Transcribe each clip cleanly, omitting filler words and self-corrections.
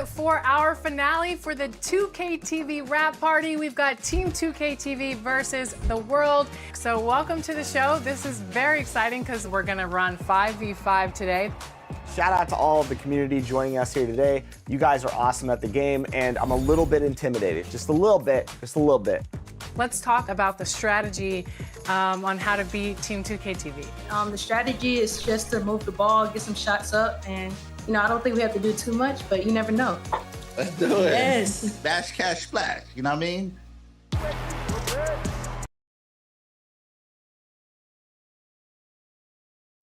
for our finale for the 2K TV wrap party. We've got Team 2K TV versus the world. So welcome to the show. This is very exciting because we're going to run 5v5 today. Shout out to all of the community joining us here today. You guys are awesome at the game, and I'm a little bit intimidated. Just a little bit. Let's talk about the strategy on how to beat Team 2K TV. The strategy is just to move the ball, get some shots up, and I don't think we have to do too much, but you never know. Let's do it. Yes. Bash, cash, splash. You know what I mean?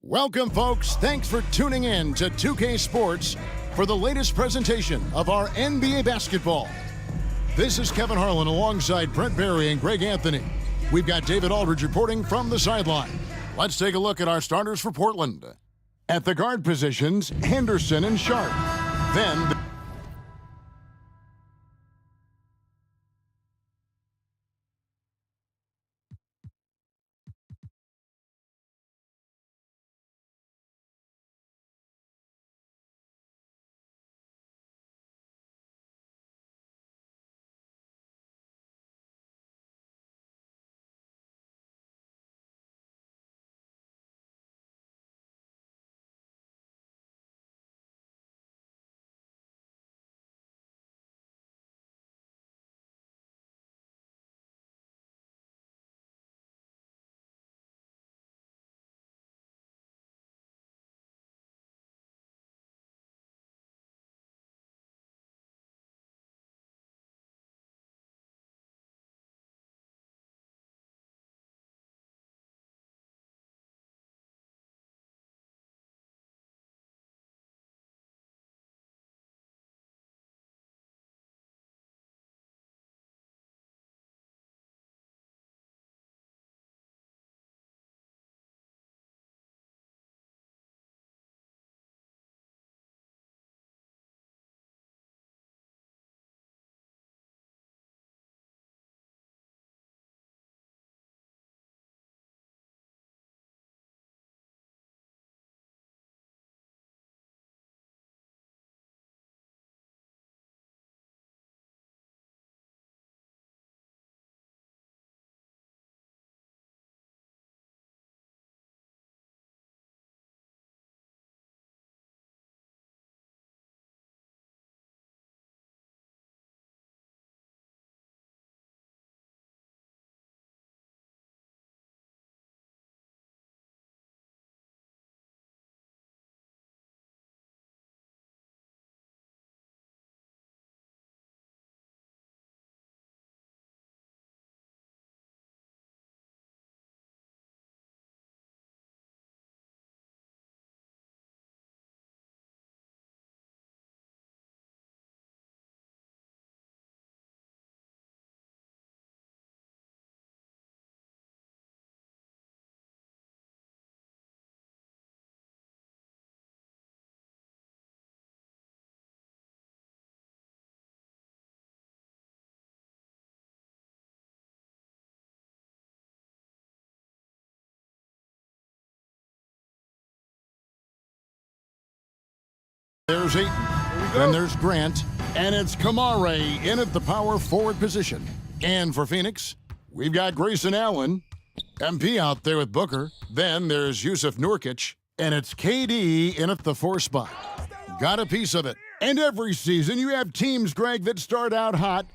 Welcome, folks. Thanks for tuning in to 2K Sports for the latest presentation of our NBA basketball. This is Kevin Harlan alongside Brent Barry and Greg Anthony. We've got David Aldridge reporting from the sideline. Let's take a look at our starters for Portland. At the guard positions, Henderson and Sharp. Then there's Ayton, then there's Grant, and it's Kamare in at the power forward position. And for Phoenix, we've got Grayson Allen, MP out there with Booker. Then there's Yusuf Nurkic, and it's KD in at the 4 spot. Got a piece of it. And every season you have teams, Greg, that start out hot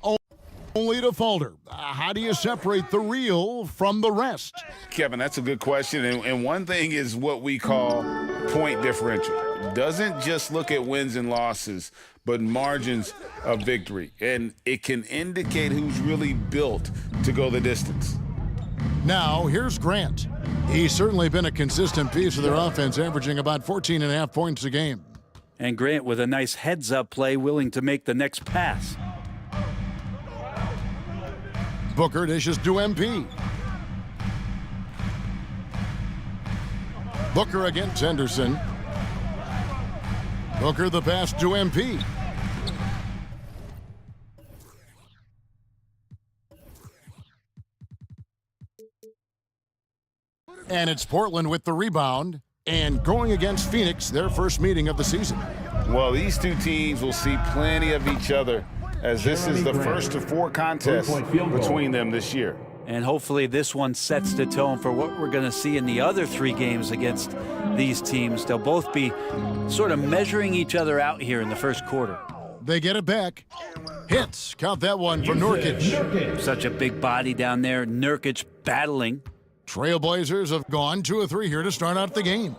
only to falter. How do you separate the real from the rest? Kevin, that's a good question. And one thing is what we call point differential. Doesn't just look at wins and losses, but margins of victory. And it can indicate who's really built to go the distance. Now, here's Grant. He's certainly been a consistent piece of their offense, averaging about 14.5 points a game. And Grant with a nice heads-up play, willing to make the next pass. Booker dishes to MP. Booker against Henderson. Booker the pass to MP. And it's Portland with the rebound and going against Phoenix, their first meeting of the season. Well, these two teams will see plenty of each other, as this is the first of 4 contests between them this year. And hopefully this one sets the tone for what we're going to see in the other 3 games against these teams. They'll both be sort of measuring each other out here in the first quarter. They get it back. Hits. Count that one for Nurkic. Such a big body down there. Nurkic battling. Trailblazers have gone 2 of 3 here to start out the game.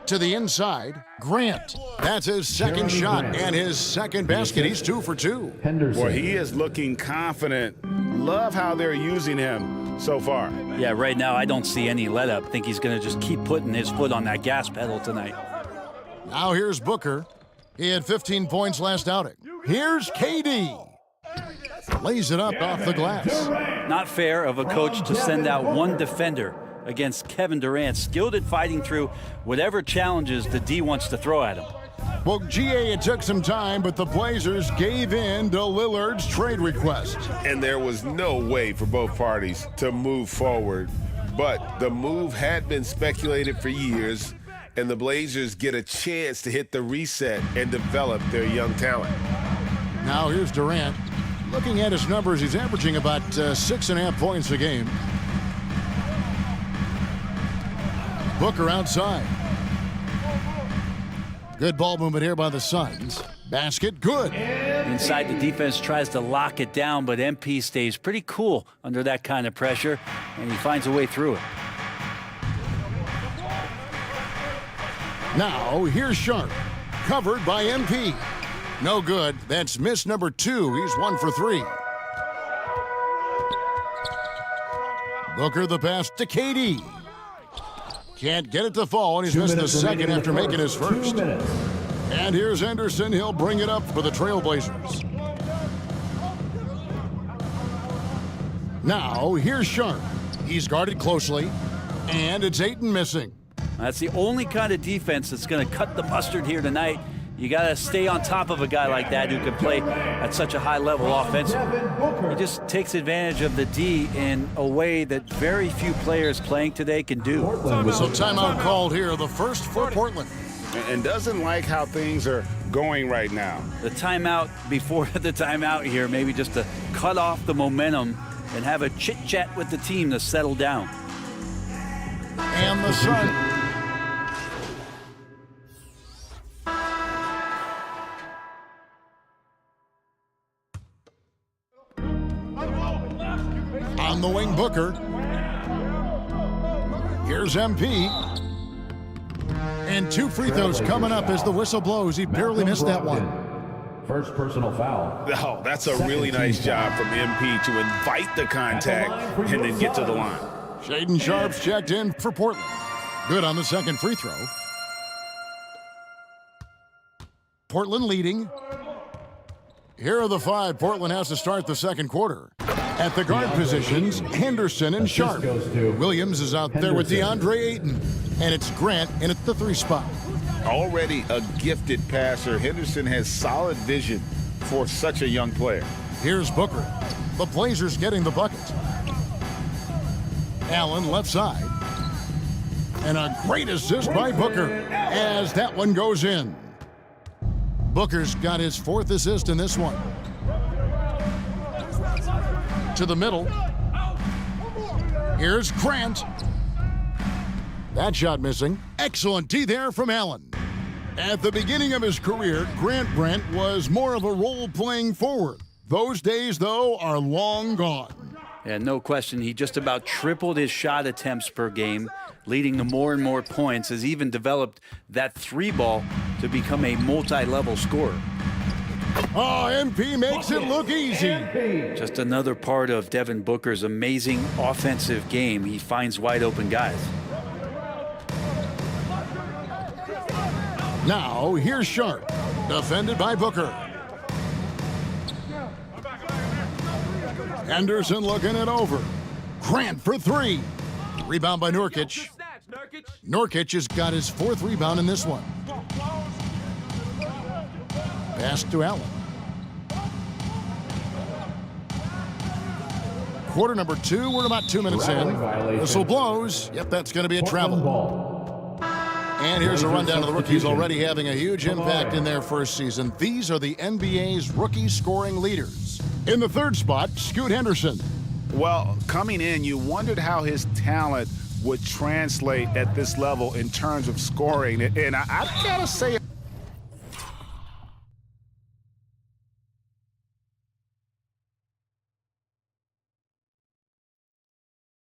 To the inside, Grant. That's his second shot and his second basket. He's 2 for 2. Well, he is looking confident. Love how they're using him so far. Yeah, right now I don't see any let up. Think he's going to just keep putting his foot on that gas pedal tonight. Now here's Booker. He had 15 points last outing. Here's KD. Lays it up off the glass. Not fair of a coach to send out one defender against Kevin Durant, skilled at fighting through whatever challenges the D wants to throw at him. Well, GA, it took some time, but the Blazers gave in to Lillard's trade request. And there was no way for both parties to move forward. But the move had been speculated for years, and the Blazers get a chance to hit the reset and develop their young talent. Now here's Durant. Looking at his numbers, he's averaging about 6.5 points a game. Booker outside. Good ball movement here by the Suns. Basket, good. Inside, the defense tries to lock it down, but MP stays pretty cool under that kind of pressure, and he finds a way through it. Now, here's Sharp. Covered by MP. No good. That's miss number 2. He's 1 for 3. Booker the pass to KD. Can't get it to fall, and he's missed the second after making his first. And here's Henderson. He'll bring it up for the Trailblazers. Now, here's Sharp. He's guarded closely, and it's Ayton missing. That's the only kind of defense that's going to cut the mustard here tonight. You got to stay on top of a guy like that who can play at such a high level offensively. He just takes advantage of the D in a way that very few players playing today can do. So timeout called here, the first for Portland. And doesn't like how things are going right now. The timeout before the timeout here, maybe just to cut off the momentum and have a chit-chat with the team to settle down. And the Sun. On the wing, Booker. Here's MP. And 2 free throws coming up as the whistle blows. He barely missed that one. First personal foul. Oh, that's a really nice job from MP to invite the contact and then get to the line. Shaden Sharp's checked in for Portland. Good on the second free throw. Portland leading. Here are the 5 Portland has to start the second quarter. At the guard positions, Henderson and Sharp. Williams is out there with DeAndre Ayton. And it's Grant in at the 3 spot. Already a gifted passer, Henderson has solid vision for such a young player. Here's Booker. The Blazers getting the bucket. Allen left side. And a great assist by Booker as that one goes in. Booker's got his 4th assist in this one. To the middle. Here's Grant. That shot missing. Excellent D there from Allen. At the beginning of his career, Grant Brent was more of a role-playing forward. Those days, though, are long gone. And no question, he just about tripled his shot attempts per game, leading to more and more points, has even developed that 3-ball to become a multi-level scorer. Oh, MP makes it look easy. Just another part of Devin Booker's amazing offensive game. He finds wide open guys. Now, here's Sharp, defended by Booker. Henderson looking it over. Grant for 3. Rebound by Nurkic. Nurkic has got his 4th rebound in this one. Pass to Allen. Quarter number 2, we're about 2 minutes in. Whistle blows. Yep, that's going to be a travel. And here's a rundown of the rookies already having a huge impact in their first season. These are the NBA's rookie scoring leaders. In the third spot, Scoot Henderson. Well, coming in, you wondered how his talent would translate at this level in terms of scoring. And I gotta say,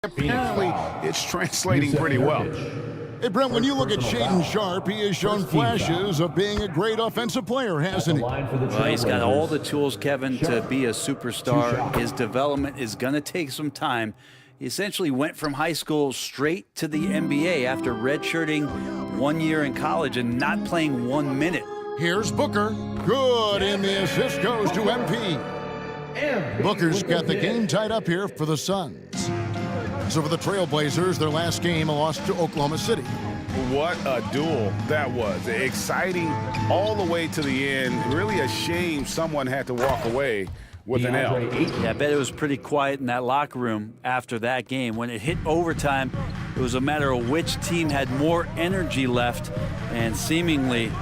apparently it's translating pretty well. Hey, Brent, when you look at Shaedon Sharpe, he has shown flashes of being a great offensive player, hasn't he? Well, he's got all the tools, Kevin, to be a superstar. His development is going to take some time. He essentially went from high school straight to the NBA after redshirting 1 year in college and not playing 1 minute. Here's Booker. Good, and the assist goes to MP. Booker's got the game tied up here for the Suns. So for the Trailblazers, their last game, a loss to Oklahoma City. What a duel that was. Exciting all the way to the end. Really a shame someone had to walk away with an L. Yeah, I bet it was pretty quiet in that locker room after that game. When it hit overtime, it was a matter of which team had more energy left, and seemingly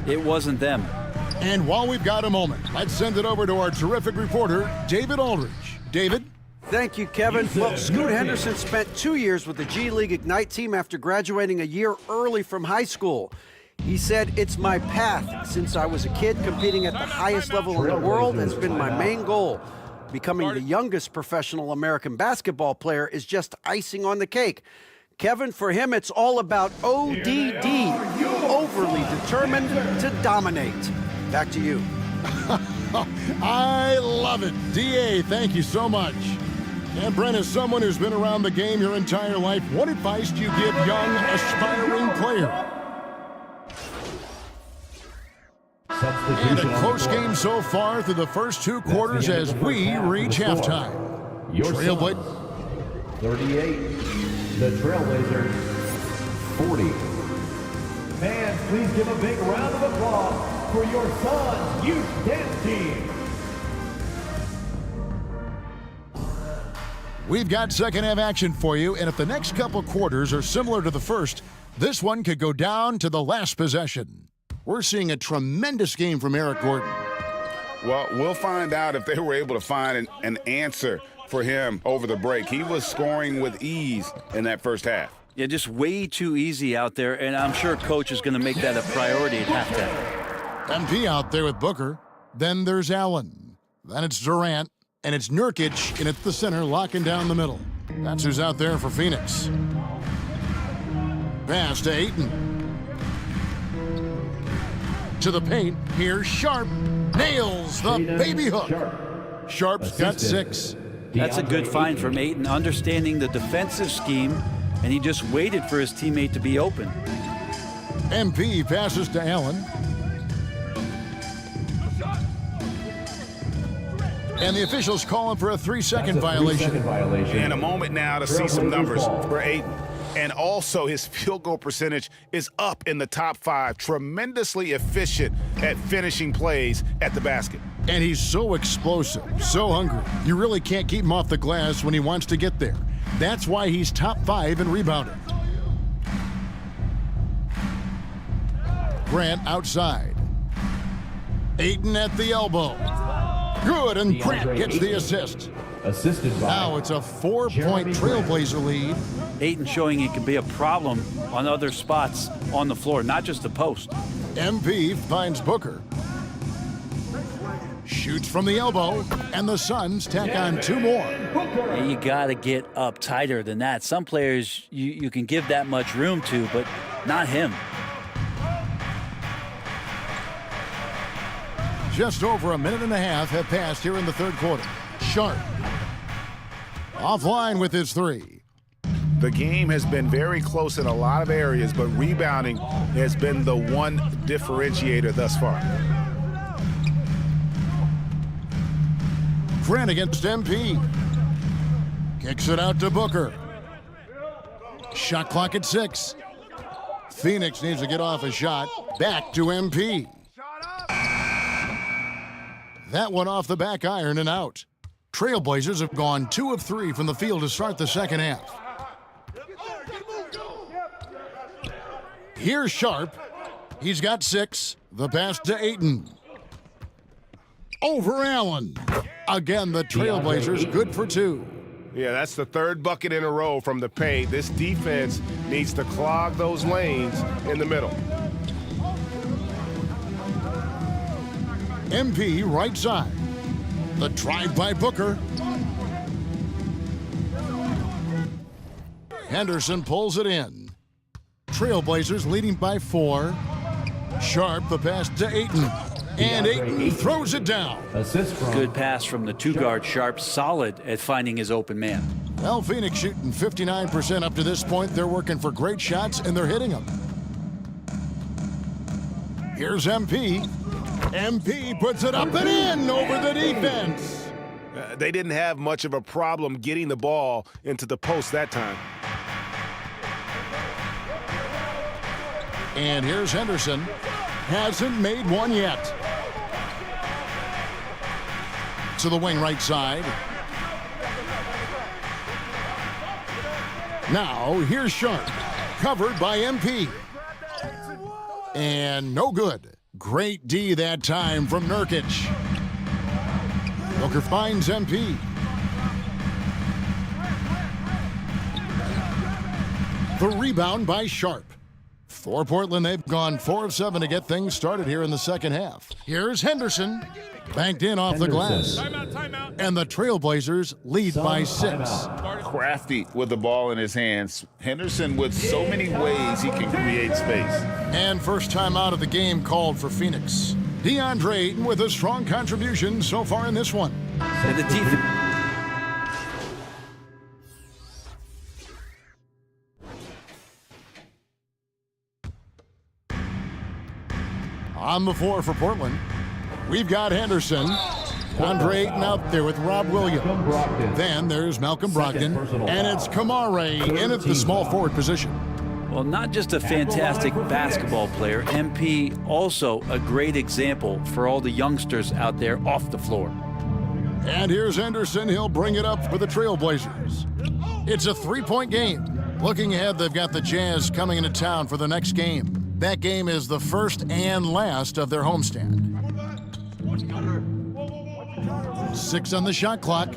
it wasn't them. And while we've got a moment, let's send it over to our terrific reporter, David Aldridge. David? Thank you, Kevin. Well, Scoot Henderson spent 2 years with the G League Ignite team after graduating a year early from high school. He said, "It's my path. Since I was a kid, competing at the highest level in the world has been my main goal. Becoming the youngest professional American basketball player is just icing on the cake." Kevin, for him, it's all about ODD, overly determined to dominate. Back to you. I love it. DA, thank you so much. And Brent, as someone who's been around the game your entire life, what advice do you give young, aspiring players? And a close game so far through the first 2 quarters as we reach halftime. Trailblazers 38. The Trailblazers 40. Fans, please give a big round of applause for your Suns youth dance team. We've got second half action for you, and if the next couple quarters are similar to the first, this one could go down to the last possession. We're seeing a tremendous game from Eric Gordon. Well, we'll find out if they were able to find an answer for him over the break. He was scoring with ease in that first half. Yeah, just way too easy out there, and I'm sure Coach is going to make that a priority at halftime. MP out there with Booker. Then there's Allen. Then it's Durant. And it's Nurkic in at the center, locking down the middle. That's who's out there for Phoenix. Pass to Ayton. To the paint. Here's Sharpe. Nails the baby hook. Sharpe's got 6. That's a good find from Ayton, understanding the defensive scheme, and he just waited for his teammate to be open. MP passes to Allen. And the officials calling for a 3-second violation. And a moment now to see some numbers for Ayton. And also his field goal percentage is up in the top 5. Tremendously efficient at finishing plays at the basket. And he's so explosive, so hungry. You really can't keep him off the glass when he wants to get there. That's why he's top 5 in rebounding. Grant outside. Ayton at the elbow. Good, and Grant gets the assist. Assisted by. Now it's a 4-point Trailblazer lead. Ayton showing he can be a problem on other spots on the floor, not just the post. MP finds Booker. Shoots from the elbow, and the Suns tack on 2 more. Yeah, you got to get up tighter than that. Some players you can give that much room to, but not him. Just over a minute and a half have passed here in the third quarter. Sharpe offline with his 3. The game has been very close in a lot of areas, but rebounding has been the one differentiator thus far. Grant against MP. Kicks it out to Booker. Shot clock at 6. Phoenix needs to get off a shot. Back to MP. That one off the back iron and out. Trailblazers have gone 2 of 3 from the field to start the second half. Here's Sharp. He's got 6. The pass to Ayton. Over Allen. Again, the Trailblazers good for 2. Yeah, that's the 3rd bucket in a row from the paint. This defense needs to clog those lanes in the middle. MP right side. The drive by Booker. Henderson pulls it in. Trailblazers leading by 4. Sharp, the pass to Ayton. And Ayton throws it down. Assist from Good pass from the 2-guard Sharp, solid at finding his open man. Well, Phoenix shooting 59% up to this point. They're working for great shots, and they're hitting them. Here's MP. MP puts it up and in over the defense. They didn't have much of a problem getting the ball into the post that time. And here's Henderson. Hasn't made one yet. To the wing right side. Now, here's Sharp. Covered by MP. And no good. Great D that time from Nurkic. Booker finds MP. The rebound by Sharp. For Portland, they've gone 4 of 7 to get things started here in the second half. Here's Henderson. Banked in off the glass. Timeout. And the Trailblazers lead by 6. Crafty with the ball in his hands. Henderson with so many ways he can create space. And first time out of the game called for Phoenix. DeAndre Ayton with a strong contribution so far in this one. And the defense. On the floor for Portland, we've got Henderson. DeAndre Ayton out there with Rob Williams. Then there's Malcolm Brogdon. And it's Kamare in at the small forward position. Well, not just a fantastic basketball player, MP also a great example for all the youngsters out there off the floor. And here's Henderson. He'll bring it up for the Trailblazers. It's a 3-point game. Looking ahead, they've got the Jazz coming into town for the next game. That game is the first and last of their homestand. 6 on the shot clock.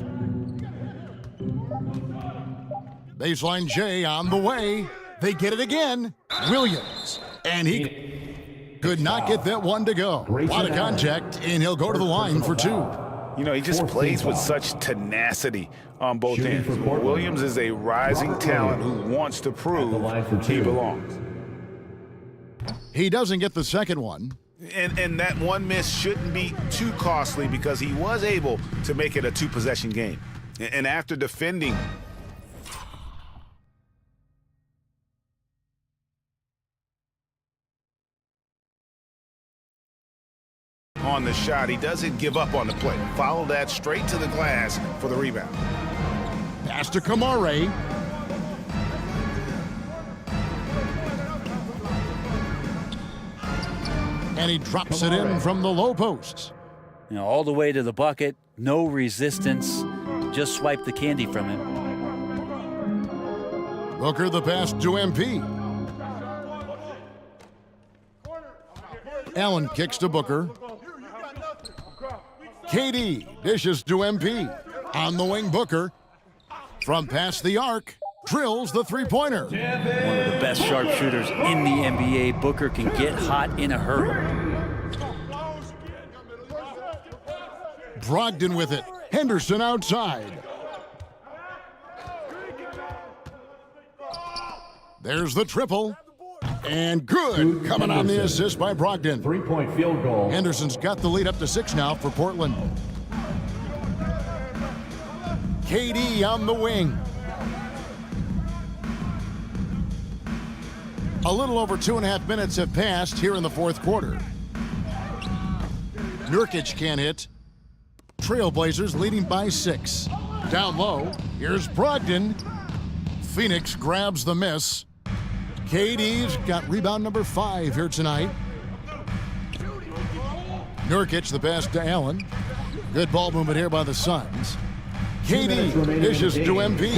Baseline J on the way. They get it again. Williams. And he could not get that one to go. A lot of contact, and he'll go to the line for 2. You know, he just plays with such tenacity on both ends. Williams is a rising talent who wants to prove he belongs. He doesn't get the second one. And that one miss shouldn't be too costly because he was able to make it a 2-possession game. And after defending on the shot, he doesn't give up on the play. Follow that straight to the glass for the rebound. Pass to Kamare. And he drops it in from the low post. You know, all the way to the bucket, no resistance, just swipe the candy from him. Booker the pass to MP. Allen kicks to Booker. KD dishes to MP. On the wing, Booker. From past the arc, drills the three-pointer. One of the best sharpshooters in the NBA. Booker can get hot in a hurry. Brogdon with it. Henderson outside. There's the triple. And good coming on the assist by Brogdon. 3-point field goal. Henderson's got the lead up to 6 now for Portland. KD on the wing. A little over 2.5 minutes have passed here in the fourth quarter. Nurkic can't hit. Trailblazers leading by 6. Down low, here's Brogdon. Phoenix grabs the miss. KD's got rebound number 5 here tonight. Nurkic the pass to Allen. Good ball movement here by the Suns. KD dishes to MP.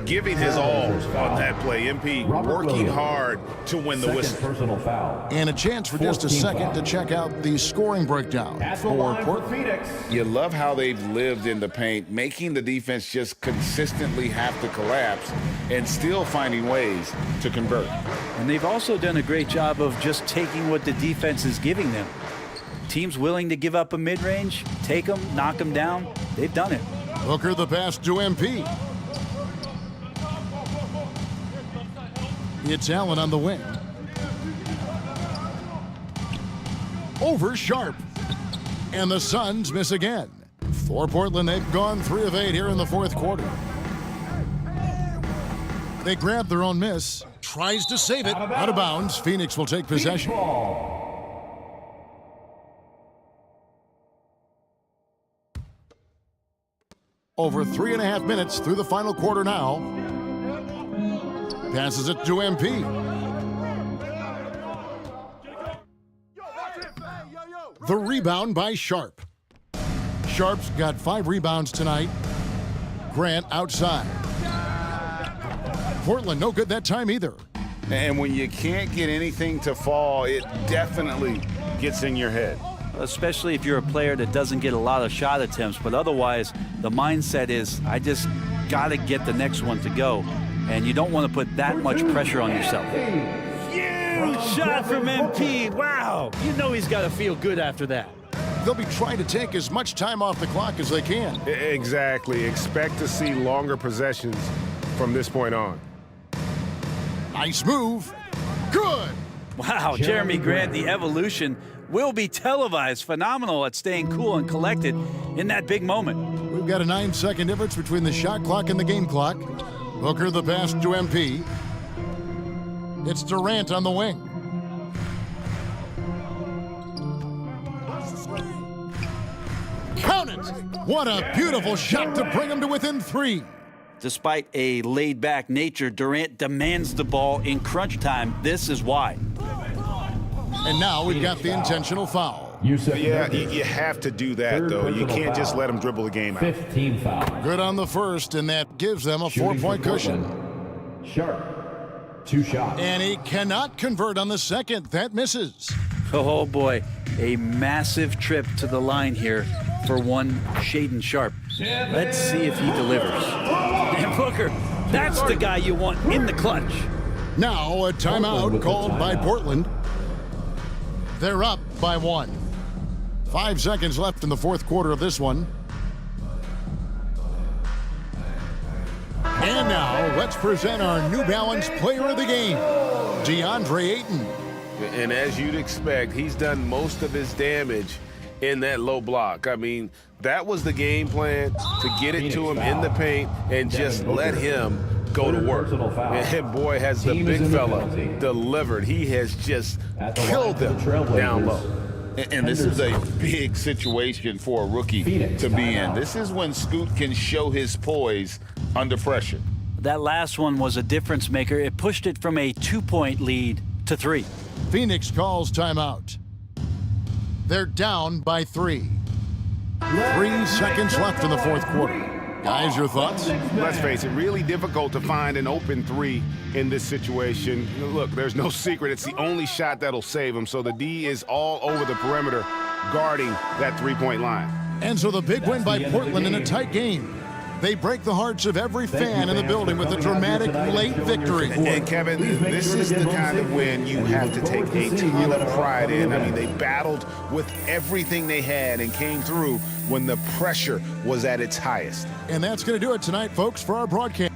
giving his all on that play. MP working hard to win the whistle. Personal foul. And a chance for just a second to check out the scoring breakdown for Portland. Phoenix. You love how they've lived in the paint, making the defense just consistently have to collapse and still finding ways to convert. And they've also done a great job of just taking what the defense is giving them. Teams willing to give up a mid-range, take them, knock them down, they've done it. Booker the pass to MP. It's Allen on the wing. Over Sharp. And the Suns miss again. For Portland, they've gone 3 of 8 here in the fourth quarter. They grab their own miss. Tries to save it. Out of bounds. Phoenix will take possession. Over 3.5 minutes through the final quarter now. Passes it to MP. The rebound by Sharp. Sharp's got 5 rebounds tonight. Grant outside. Portland no good that time either. And when you can't get anything to fall, it definitely gets in your head. Especially if you're a player that doesn't get a lot of shot attempts, but otherwise the mindset is, I just got to get the next one to go. And you don't want to put that much pressure on yourself. Huge shot from MP. Wow. You know he's got to feel good after that. They'll be trying to take as much time off the clock as they can. Exactly. Expect to see longer possessions from this point on. Nice move. Good. Wow, Jeremy Grant, the evolution will be televised. Phenomenal at staying cool and collected in that big moment. We've got a 9-second difference between the shot clock and the game clock. Booker the pass to MP. It's Durant on the wing. Count it! What a beautiful shot to bring him to within 3. Despite a laid-back nature, Durant demands the ball in crunch time. This is why. And now we've got the intentional foul. Yeah, you have to do that, though. You can't just let him dribble the game out. 15 foul. Good on the first, and that gives them a 4-point cushion. Sharp. 2 shots. And he cannot convert on the second. That misses. Oh, boy. A massive trip to the line here for one Shaedon Sharp. Let's see if he delivers. And Booker, that's the guy you want in the clutch. Now a timeout called by Portland. They're up by 1. 5 seconds left in the fourth quarter of this one. And now let's present our New Balance Player of the Game, DeAndre Ayton. And as you'd expect, he's done most of his damage in that low block. I mean, that was the game plan, to get it to him in the paint and just let him go to work. And boy, has the big fella delivered. He has just killed them down low. And this is a big situation for a rookie to be in. This is when Scoot can show his poise under pressure. That last one was a difference maker. It pushed it from a 2-point lead to 3. Phoenix calls timeout. They're down by 3. 3 seconds left in the fourth quarter. Guys, your thoughts? Let's face it, really difficult to find an open 3 in this situation. Look, there's no secret. It's the only shot that'll save him. So the D is all over the perimeter guarding that 3-point line. And so the big win by Portland in a tight game. They break the hearts of every fan in the building with a dramatic late victory. And Kevin, this is the kind of win you have to take a ton of pride in. I mean, they battled with everything they had and came through when the pressure was at its highest. And that's going to do it tonight, folks, for our broadcast.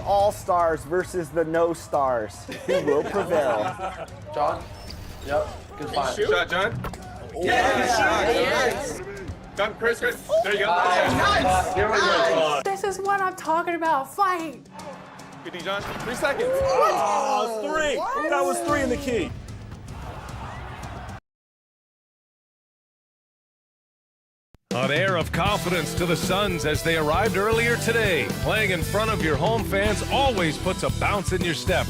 all-stars versus the no-stars. Who will prevail? John? Yep. Good find. Shot, John. Yes. John, Chris. There you go. Nice. Here we go. This is what I'm talking about. Fight. Good D, John. 3 seconds. Oh, 3. That was 3 in the key. An air of confidence to the Suns as they arrived earlier today. Playing in front of your home fans always puts a bounce in your step.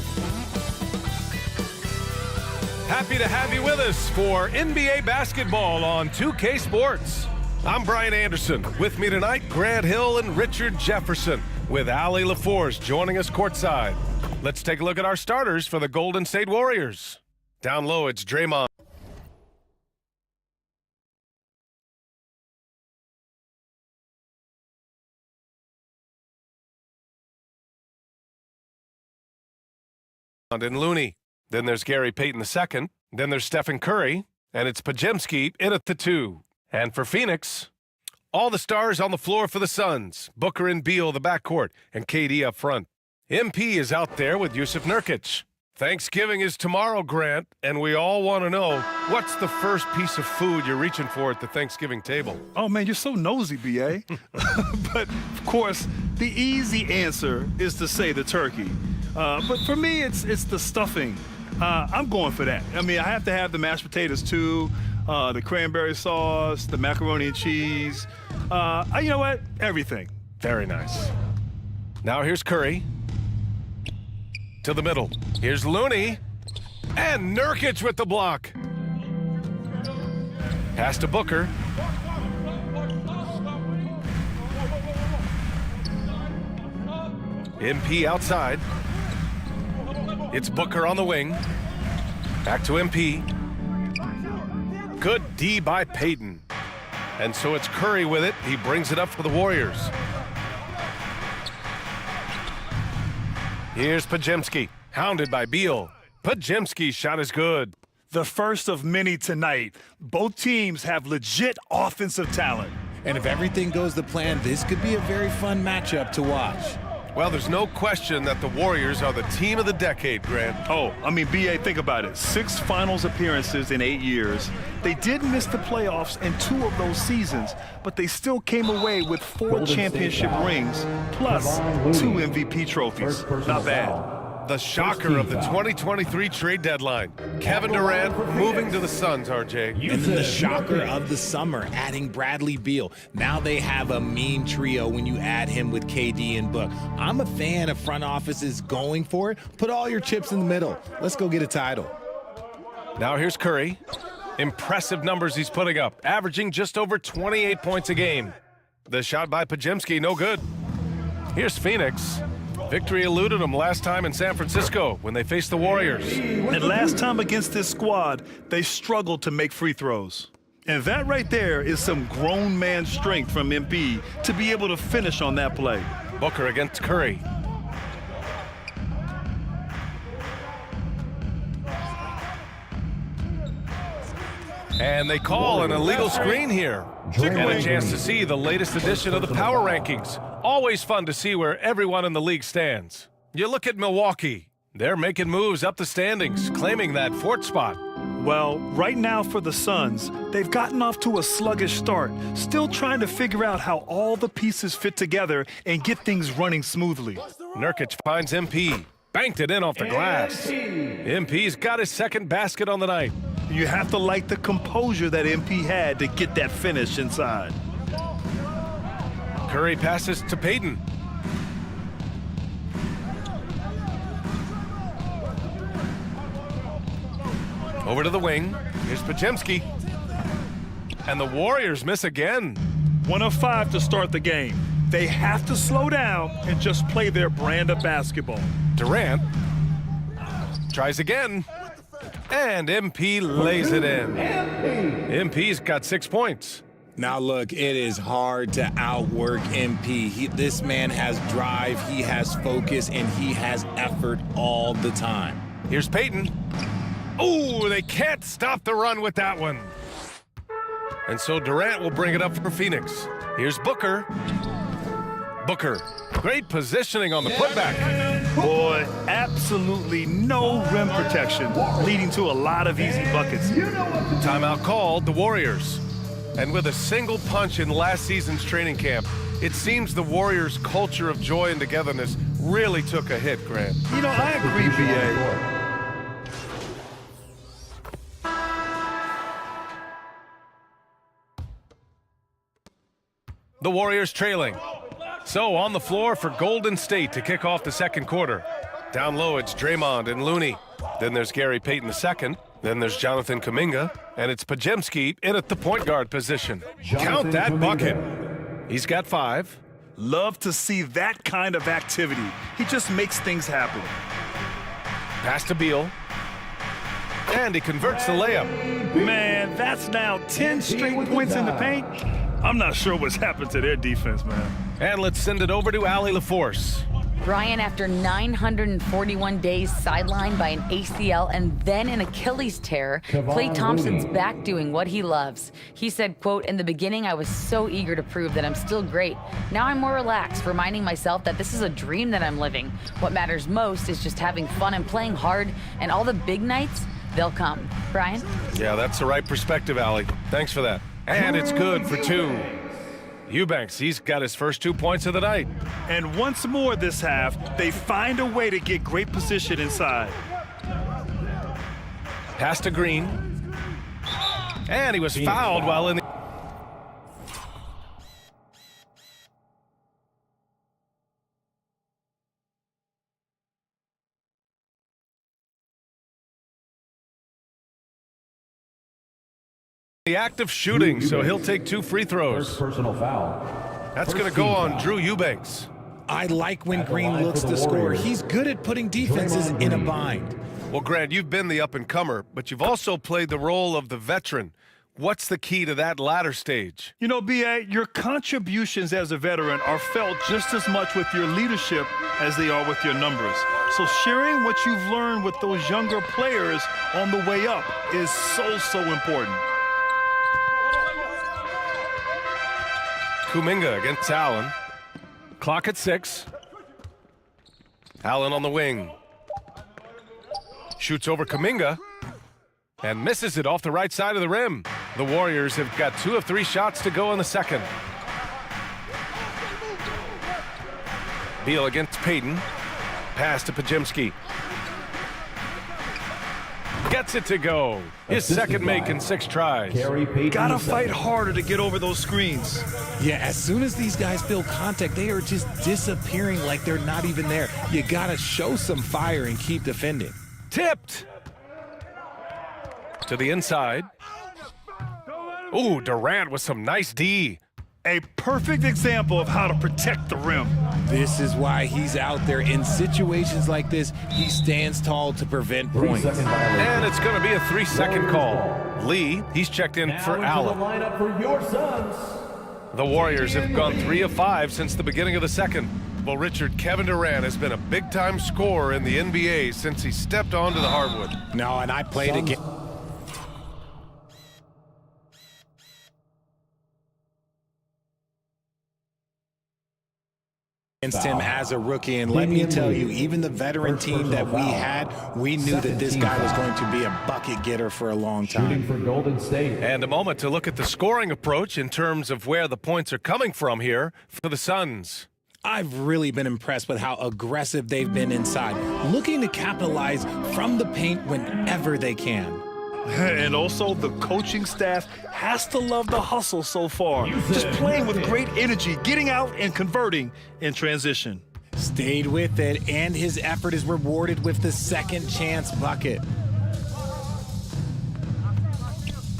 Happy to have you with us for NBA basketball on 2K Sports. I'm Brian Anderson. With me tonight, Grant Hill and Richard Jefferson, with Allie LaForce joining us courtside. Let's take a look at our starters for the Golden State Warriors. Down low, it's Draymond. And Looney. Then there's Gary Payton II. Then there's Stephen Curry. And it's Podziemski in at the 2. And for Phoenix, all the stars on the floor for the Suns. Booker and Beal, the backcourt, and KD up front. MP is out there with Yusuf Nurkic. Thanksgiving is tomorrow, Grant, and we all want to know, what's the first piece of food you're reaching for at the Thanksgiving table? Oh, man, you're so nosy, B.A. But, of course, the easy answer is to say the turkey. But for me, it's the stuffing. I'm going for that. I mean, I have to have the mashed potatoes, too, the cranberry sauce, the macaroni and cheese. You know what? Everything. Very nice. Now here's Curry. To the middle. Here's Looney. And Nurkic with the block. Pass to Booker. MP outside. It's Booker on the wing. Back to MP. Good D by Payton. And so it's Curry with it. He brings it up for the Warriors. Here's Podziemski, hounded by Beal. Podziemski's shot is good. The first of many tonight. Both teams have legit offensive talent. And if everything goes to plan, this could be a very fun matchup to watch. Well, there's no question that the Warriors are the team of the decade, Grant. Oh, I mean, B.A., think about it. 6 finals appearances in 8 years. They did miss the playoffs in 2 of those seasons, but they still came away with 4 championship rings plus 2 MVP trophies. Not bad. The shocker of the 2023 trade deadline. Kevin Durant moving to the Suns, RJ. And then the shocker of the summer, adding Bradley Beal. Now they have a mean trio when you add him with KD and Book. I'm a fan of front offices going for it. Put all your chips in the middle. Let's go get a title. Now here's Curry. Impressive numbers he's putting up, averaging just over 28 points a game. The shot by Podziemski, no good. Here's Phoenix. Victory eluded them last time in San Francisco when they faced the Warriors. And last time against this squad, they struggled to make free throws. And that right there is some grown man strength from MP to be able to finish on that play. Booker against Curry. And they call an illegal screen here. And a chance to see the latest edition of the Power Rankings. Always fun to see where everyone in the league stands. You look at Milwaukee. They're making moves up the standings, claiming that 4th spot. Well, right now for the Suns, they've gotten off to a sluggish start, still trying to figure out how all the pieces fit together and get things running smoothly. Nurkic finds MP. Banked it in off the glass. MP's got his 2nd basket on the night. You have to like the composure that MP had to get that finish inside. Curry passes to Payton. Over to the wing. Here's Podziemski. And the Warriors miss again. 1 of 5 to start the game. They have to slow down and just play their brand of basketball. Durant tries again. And MP lays it in. MP's got 6 points. Now, look, it is hard to outwork MP. This man has drive, he has focus, and he has effort all the time. Here's Payton. Oh, they can't stop the run with that one. And so Durant will bring it up for Phoenix. Here's Booker. Booker Great positioning on the putback. Boy, absolutely no rim protection, leading to a lot of easy buckets. Timeout called, the Warriors. And with a single punch in last season's training camp, it seems the Warriors' culture of joy and togetherness really took a hit, Grant. You know, I agree, B.A. The Warriors trailing. So on the floor for Golden State to kick off the second quarter. Down low, it's Draymond and Looney. Then there's Gary Payton II. Then there's Jonathan Kuminga. And it's Podziemski in at the point guard position. Count that bucket. He's got 5. Love to see that kind of activity. He just makes things happen. Pass to Beal. And he converts the layup. Man, that's now 10 straight points in the paint. I'm not sure what's happened to their defense, man. And let's send it over to Allie LaForce. Brian, after 941 days sidelined by an ACL and then an Achilles tear, Klay Thompson's back doing what he loves. He said, quote, "In the beginning, I was so eager to prove that I'm still great. Now I'm more relaxed, reminding myself that this is a dream that I'm living. What matters most is just having fun and playing hard, and all the big nights, they'll come." Brian? Yeah, that's the right perspective, Allie. Thanks for that. And it's good for 2. Eubanks, he's got his first 2 points of the night. And once more this half, they find a way to get great position inside. Pass to Green. And he was fouled while in the... the act of shooting, so he'll take 2 free throws. First personal foul. That's going to go on Drew Eubanks. I like when Green looks to score. He's good at putting defenses in a bind. Well, Grant, you've been the up-and-comer, but you've also played the role of the veteran. What's the key to that latter stage? You know, B.A., your contributions as a veteran are felt just as much with your leadership as they are with your numbers. So sharing what you've learned with those younger players on the way up is so important. Kuminga against Allen. Clock at 6. Allen on the wing. Shoots over Kuminga and misses it off the right side of the rim. The Warriors have got 2 of 3 shots to go in the second. Beal against Payton. Pass to Podziemski. Gets it to go. His second make in 6 tries. Gotta fight harder to get over those screens. Yeah, as soon as these guys feel contact, they are just disappearing like they're not even there. You gotta show some fire and keep defending. Tipped. To the inside. Ooh, Durant with some nice D. A perfect example of how to protect the rim. This is why he's out there. In situations like this, he stands tall to prevent points. And it's going to be a 3-second call. Lee, he's checked in for Allen. The lineup for your Suns. The Warriors have gone 3 of 5 since the beginning of the second. Well, Richard, Kevin Durant has been a big-time scorer in the NBA since he stepped onto the hardwood. No, and I played again. Against him as a rookie, and let me tell you, even the veteran team that we had, we knew that this guy was going to be a bucket getter for a long time. Shooting for Golden State. And a moment to look at the scoring approach in terms of where the points are coming from here for the Suns. I've really been impressed with how aggressive they've been inside, looking to capitalize from the paint whenever they can. And also, the coaching staff has to love the hustle so far. Just playing with great energy, getting out and converting in transition. Stayed with it, and his effort is rewarded with the second chance bucket.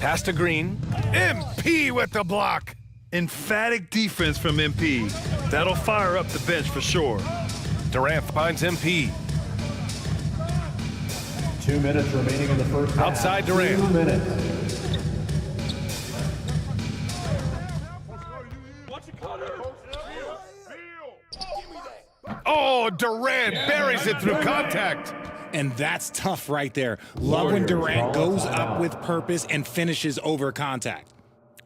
Pass to Green. MP with the block. Emphatic defense from MP. That'll fire up the bench for sure. Durant finds MP. 2 minutes remaining in the first half. Outside Durant. 2 minutes. Oh, Durant buries it through contact. And that's tough right there. Love when Durant goes up with purpose and finishes over contact.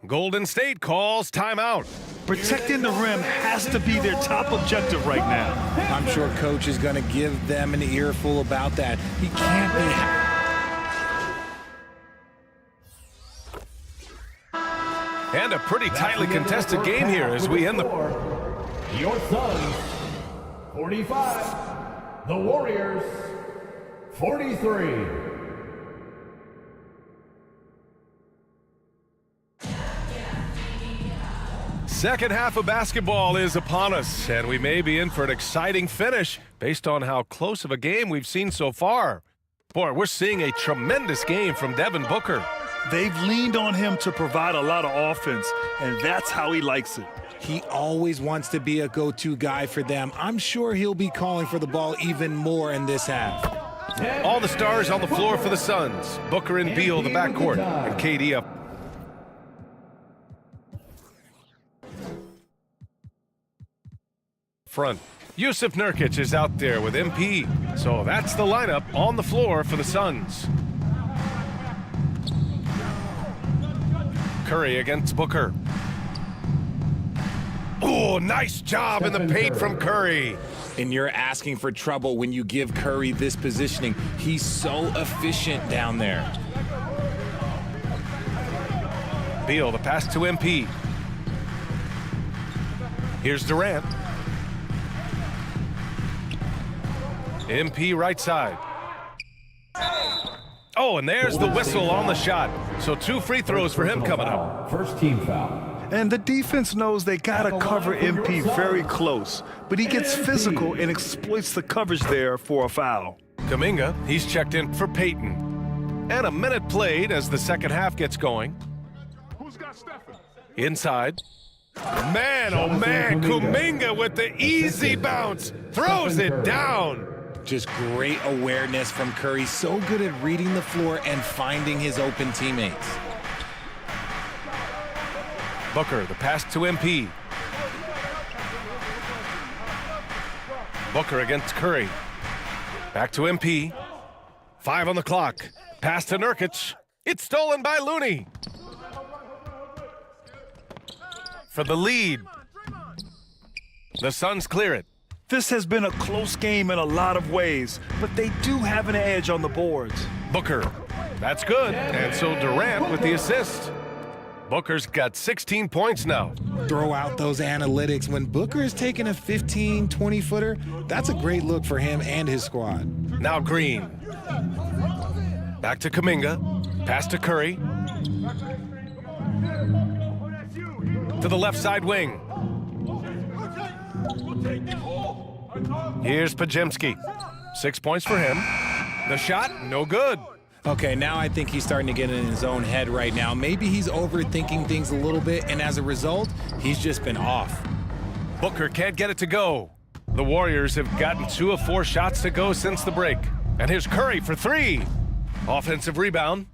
Golden State calls timeout. Protecting the rim has to be their top objective right now. I'm sure Coach is going to give them an earful about that. He can't be... And a pretty tightly contested game here as we end the... Your Suns, 45. The Warriors, 43. Second half of basketball is upon us, and we may be in for an exciting finish based on how close of a game we've seen so far. Boy, we're seeing a tremendous game from Devin Booker. They've leaned on him to provide a lot of offense, and that's how he likes it. He always wants to be a go-to guy for them. I'm sure he'll be calling for the ball even more in this half. All the stars on the floor for the Suns. Booker and Beal, the backcourt, and KD up. Front. Yusuf Nurkic is out there with MP. So that's the lineup on the floor for the Suns. Curry against Booker. Oh, nice job in the paint from Curry. And you're asking for trouble when you give Curry this positioning. He's so efficient down there. Beal, the pass to MP. Here's Durant. MP right side. Oh, and there's the whistle on the shot. So 2 free throws for him coming up. First team foul. And the defense knows they gotta cover MP very close, but he gets physical and exploits the coverage there for a foul. Kuminga, he's checked in for Payton. And a minute played as the second half gets going. Inside. Man, oh man, Kuminga with the easy bounce. Throws it down. Just great awareness from Curry. So good at reading the floor and finding his open teammates. Booker, the pass to MP. Booker against Curry. Back to MP. 5 on the clock. Pass to Nurkic. It's stolen by Looney. For the lead. The Suns clear it. This has been a close game in a lot of ways, but they do have an edge on the boards. Booker. That's good. And so Durant with the assist. Booker's got 16 points now. Throw out those analytics. When Booker is taking a 15, 20-footer, that's a great look for him and his squad. Now Green. Back to Kuminga. Pass to Curry. To the left side wing. Here's Podziemski. 6 points for him. The shot, no good. Okay, now I think he's starting to get in his own head right now. Maybe he's overthinking things a little bit, and as a result, he's just been off. Booker can't get it to go. The Warriors have gotten 2 of 4 shots to go since the break. And here's Curry for 3. Offensive rebound.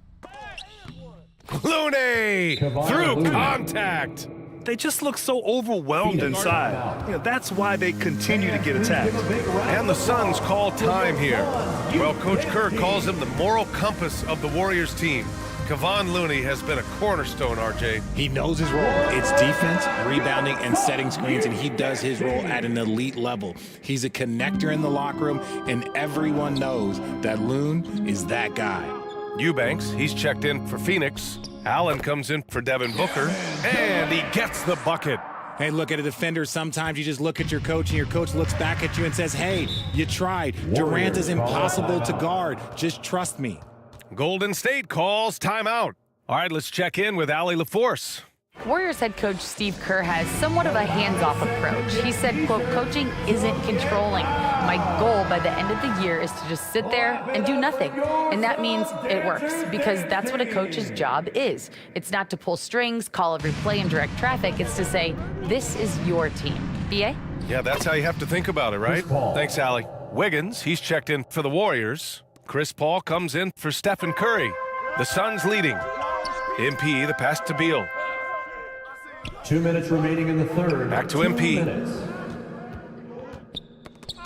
Looney through contact. They just look so overwhelmed inside. That's why they continue to get attacked. And the Suns call time here. Well, Coach Kerr calls him the moral compass of the Warriors team. Kevon Looney has been a cornerstone, RJ. He knows his role. It's defense, rebounding, and setting screens, and he does his role at an elite level. He's a connector in the locker room, and everyone knows that Loon is that guy. Eubanks, he's checked in for Phoenix. Allen comes in for Devin Booker, and he gets the bucket. Hey, look at a defender. Sometimes you just look at your coach, and your coach looks back at you and says, hey, you tried. Durant is impossible to guard. Just trust me. Golden State calls timeout. All right, let's check in with Allie LaForce. Warriors head coach Steve Kerr has somewhat of a hands-off approach. He said, quote, coaching isn't controlling. My goal by the end of the year is to just sit there and do nothing. And that means it works because that's what a coach's job is. It's not to pull strings, call every play, and direct traffic. It's to say, this is your team. BA? Yeah, that's how you have to think about it, right? Thanks, Allie. Wiggins, he's checked in for the Warriors. Chris Paul comes in for Stephen Curry. The Suns leading. MP, the pass to Beal. 2 minutes remaining in the third. Back to MP.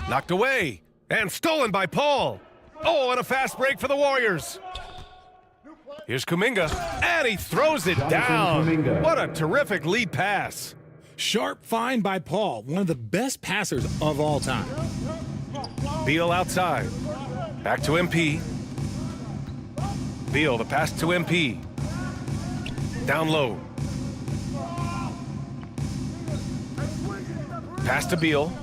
Knocked away and stolen by Paul. Oh, and a fast break for the Warriors. Here's Kuminga, and he throws it down. What a terrific lead pass. Sharp find by Paul, one of the best passers of all time. Beal outside. Back to MP. Beal, the pass to MP. Down low. Pass to Beal.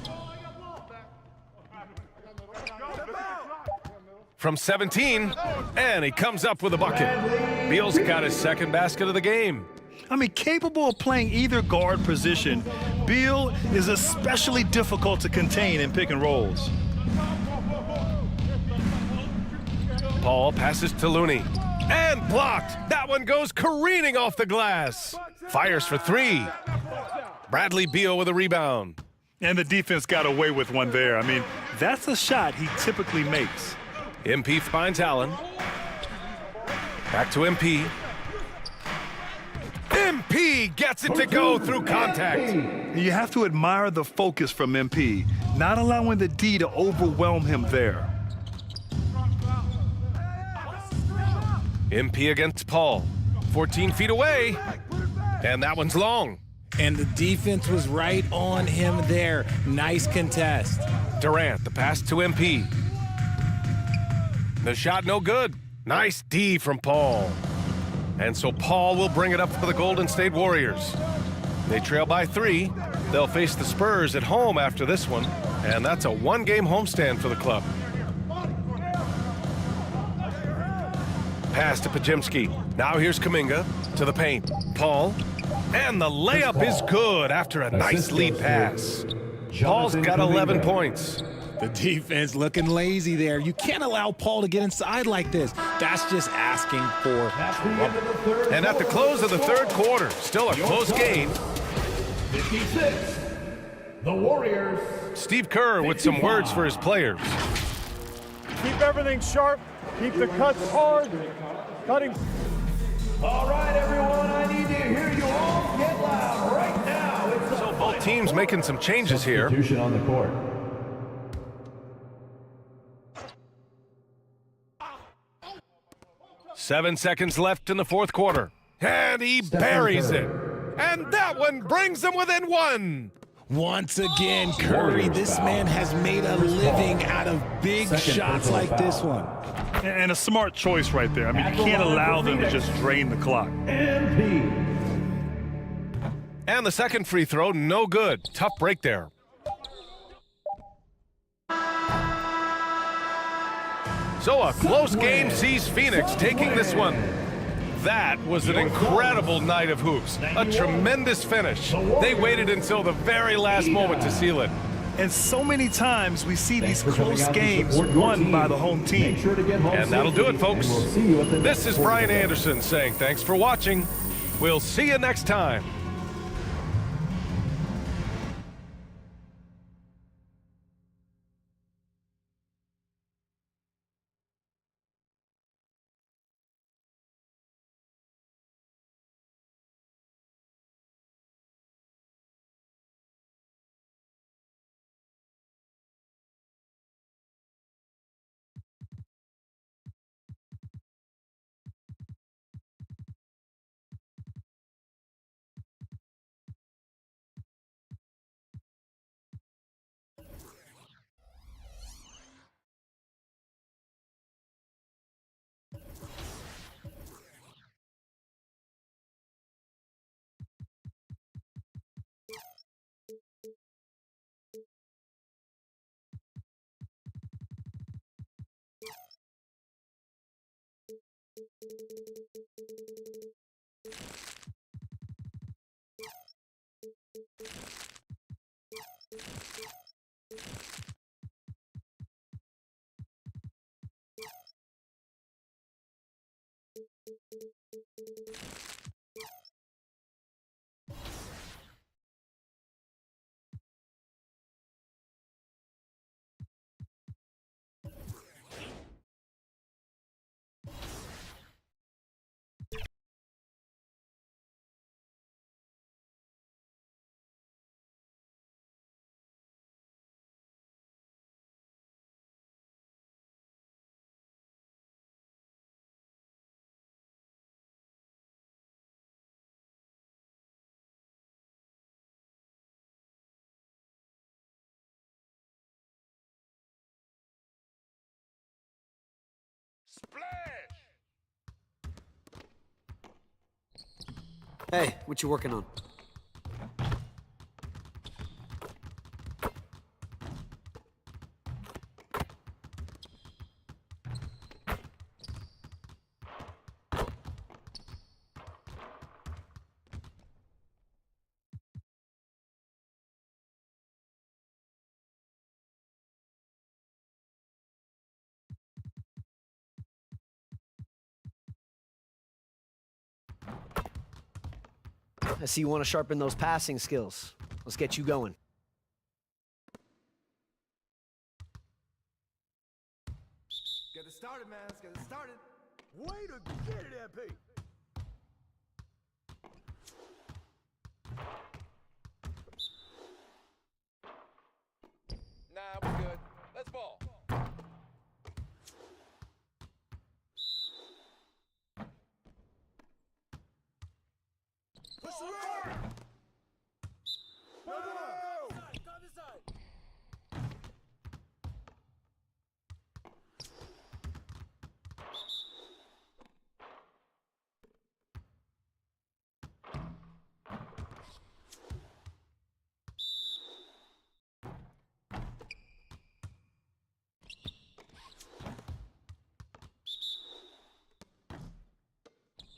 From 17, and he comes up with a bucket. Beal's got his second basket of the game. I mean, capable of playing either guard position, Beal is especially difficult to contain in pick and rolls. Paul passes to Looney. And blocked. That one goes careening off the glass. Fires for three. Bradley Beal with a rebound. And the defense got away with one there. I mean, that's a shot he typically makes. MP finds Allen. Back to MP. MP gets it to go through contact. You have to admire the focus from MP, not allowing the D to overwhelm him there. MP against Paul. 14 feet away. And that one's long. And the defense was right on him there. Nice contest. Durant, the pass to MP. The shot no good. Nice D from Paul. And so Paul will bring it up for the Golden State Warriors. They trail by 3. They'll face the Spurs at home after this one. And that's a one-game homestand for the club. Pass to Podziemski. Now here's Kuminga to the paint. Paul. And the layup is good after a nice lead pass. Paul's got 11 points. The defense looking lazy there. You can't allow Paul to get inside like this. That's just asking for trouble. And at the close of the third quarter, still a close game. 56. The Warriors. Steve Kerr with some words for his players. Keep everything sharp. Keep the cuts hard. Cutting. All right, everyone, I need to hear you all get loud right now. So both teams making some changes here. Substitution on the court. Seven seconds left in the fourth quarter. And he buries it. And that one brings them within one. Once again, Curry, this man has made a living out of big shots like this one. And a smart choice right there. I mean, you can't allow them to just drain the clock. And the second free throw, no good. Tough break there. So a close game sees Phoenix taking this one. That was an incredible night of hoops. A tremendous finish. They waited until the very last moment to seal it. And so many times we see these close games won by the home team. And that'll do it, folks. This is Brian Anderson saying thanks for watching. We'll see you next time. Hey, what you working on? I see you want to sharpen those passing skills. Let's get you going. Get it started, man. Let's get it started. Way to get it, MP. Nah, we're good. Let's ball. Push the right. No. Down this side.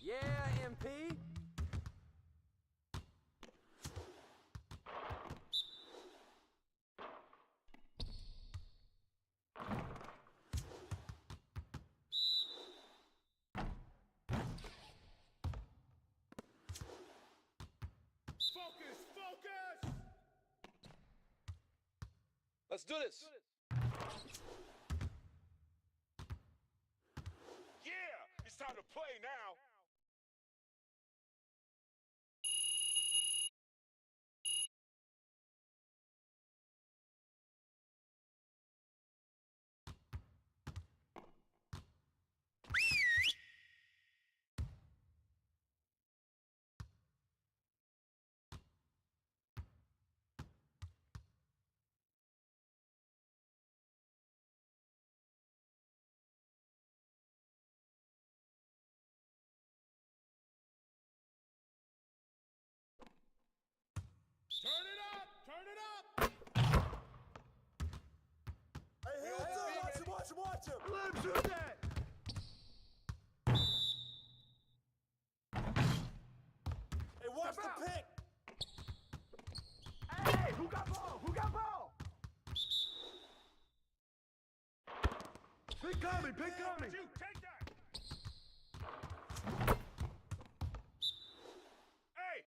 Yeah, MP. Focus. Let's do this. Yeah, it's time to play now. Turn it up. Hey, watch him. Let him shoot that. Hey, watch the pick. Hey, who got ball? Pick coming. Take that. Hey.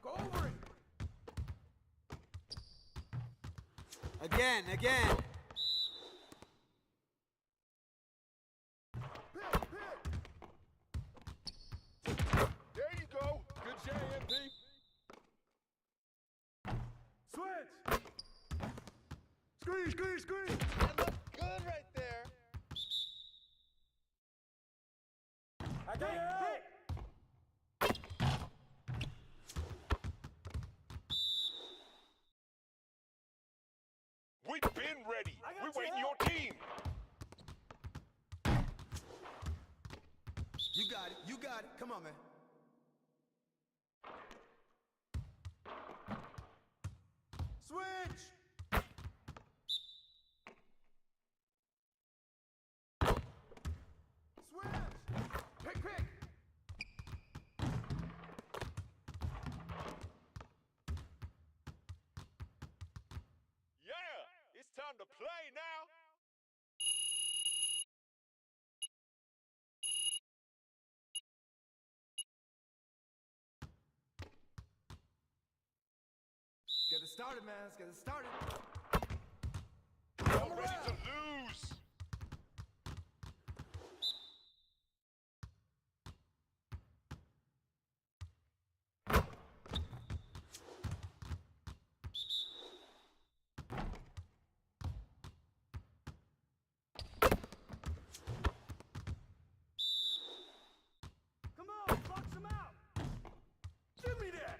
Go over it. Again. There you go. Good J, MP. Switch. Screen. That looked good right there. I got it. We've been ready. We're waiting your team. You got it. Come on, man. Switch. Pick. Yeah, it's time to play now. Get it started, man. Let's get it started. I'm ready to lose. Come on, box him out. Give me that.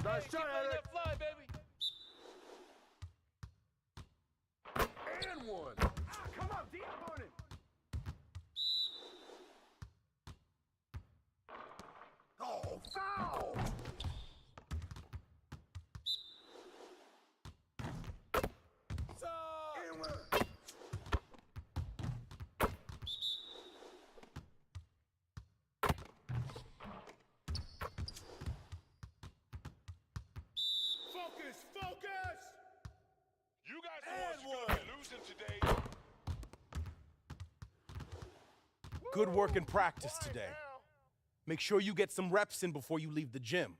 Nice shot, Alec. Fly, baby. And and one. Come on, the opponent. Oh, foul! Focus, focus! You guys are gonna be losing today. Good work in practice today. Make sure you get some reps in before you leave the gym.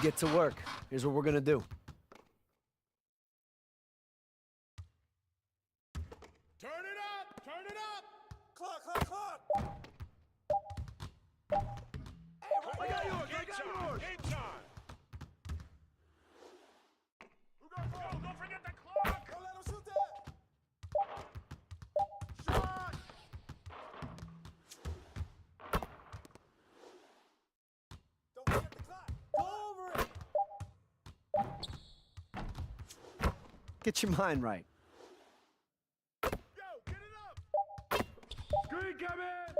Let's get to work. Here's what we're gonna do. Turn it up! Turn it up! Clock, clock, clock! Hey, I got yours! I got yours! Game time! Who got ball? Don't forget the clock! Don't let him shoot that! Shot! Don't forget the clock! Go over it! Get your mind right. Yo, get it up! Screen coming!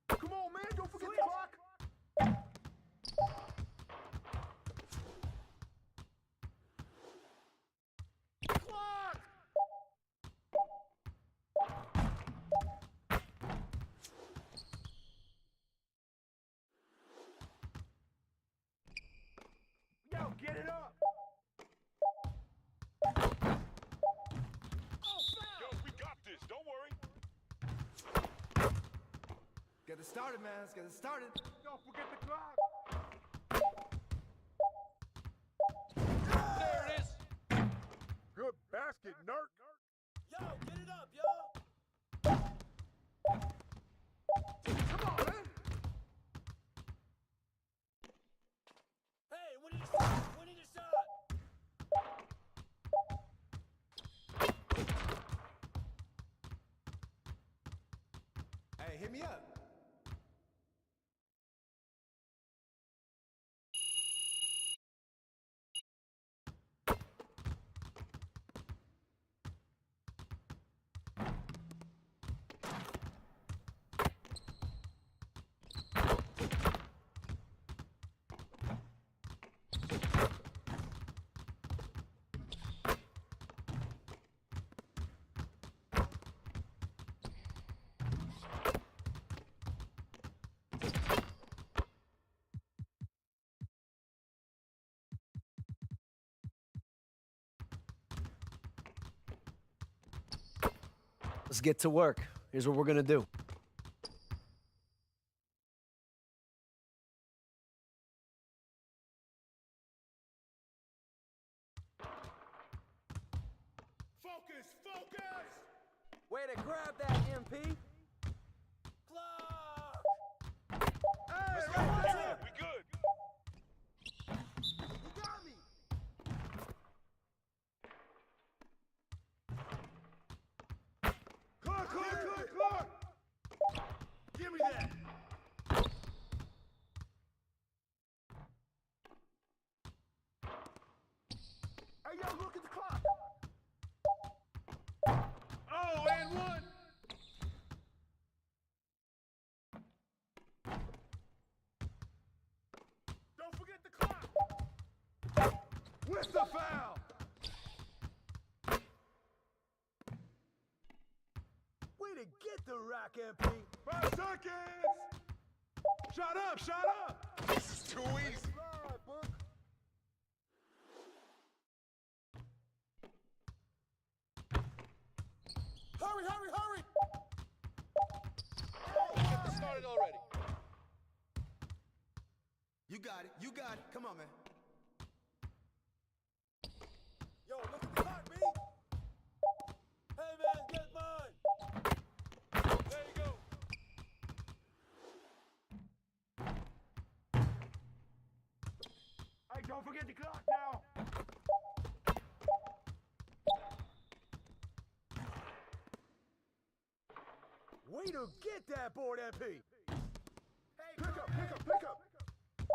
Come on, man, don't forget the clock! Clock! Yo, get it up! Yo, we got this. Don't worry. Get it started, man. Let's get it started. Don't forget the clock. There it is. Good basket, Nurk. Yo, get it up, yo. Come on, man. Hey, we need a shot. We need a shot. Hey, hit me up. Let's get to work. Here's what we're gonna do. Focus, focus. Way to grab that, MP. Clock. Hey, We good. you got me. Clock, clock, clock, clock. Give me that. Hey, yo, look at the clock. Oh, and one. Don't forget the clock. With the foul. Way to get the rack, MP. 5 seconds. Shut up, shut up. This is too easy. Slide, Book. Get this started already. You got it. You got it. Come on, man. Yo, look at the clock, B. Hey, man, get mine. There you go. Hey, don't forget the clock now. Way to get that board, MP. Hey, Pick up.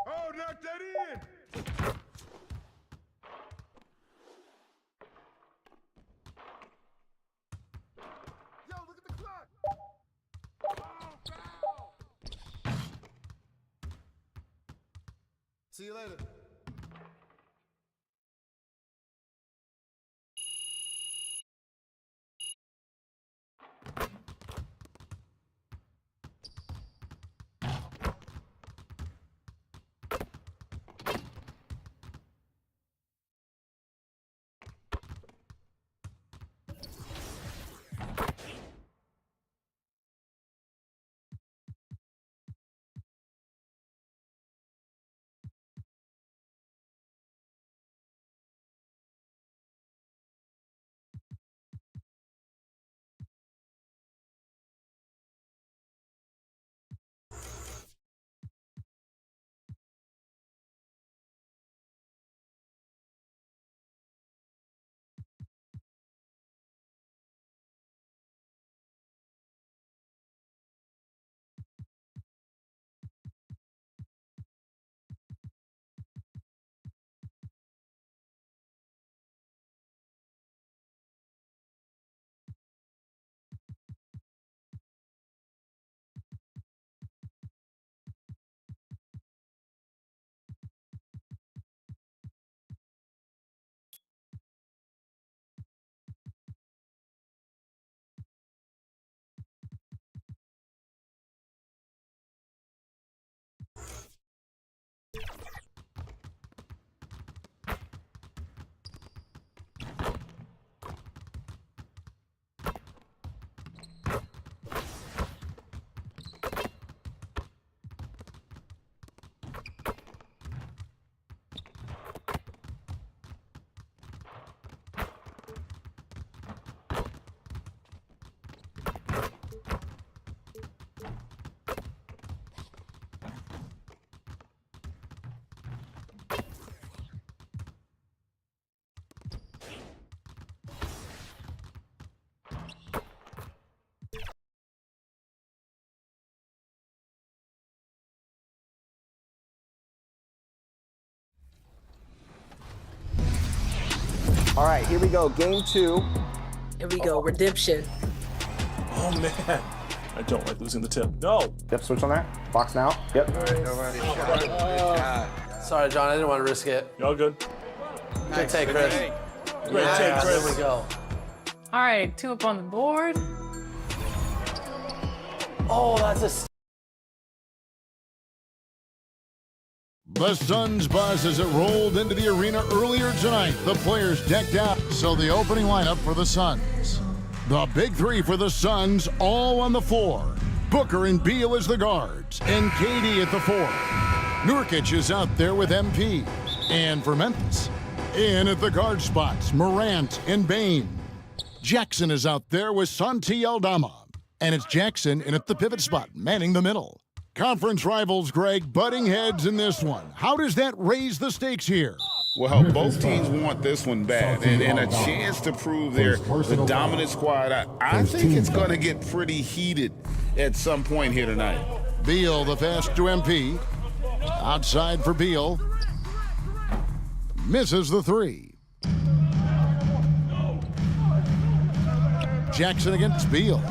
Oh, knock that in. yo, look at the clock. See you later. All right, here we go. Game 2. Here we go. Redemption. Oh, man. I don't like losing the tip. No. Yep, switch on that. Box now. Yep. Sorry, John. I didn't want to risk it. Y'all good? Good take, Chris. Great take, Chris. There we go. All right, 2 up on the board. Oh, that's a... The Suns buzz as it rolled into the arena earlier tonight. The players decked out. So the opening lineup for the Suns. The big three for the Suns all on the floor. Booker and Beal as the guards, and KD at the 4. Nurkic is out there with MP. And for Memphis, in at the guard spots, Morant and Bane. Jackson is out there with Santi Aldama. And it's Jackson in at the pivot spot, manning the middle. Conference rivals, Greg, butting heads in this one. How does that raise the stakes here? Well, both teams want this one bad, and a chance to prove they're the dominant squad. I think it's going to get pretty heated at some point here tonight. Beal, the pass to MP. Outside for Beal. Misses the 3. Jackson against Beal.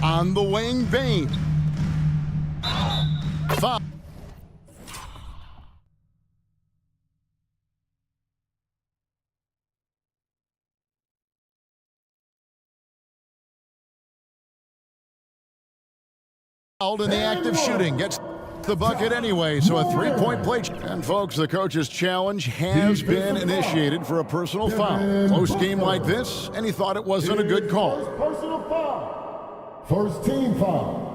On the wing, Bane. Foul. In the act of shooting, gets the bucket anyway, so a 3-point play. And folks, the coach's challenge has been initiated for a personal foul. Close game like this, and he thought it wasn't a good call. Personal foul. First team foul.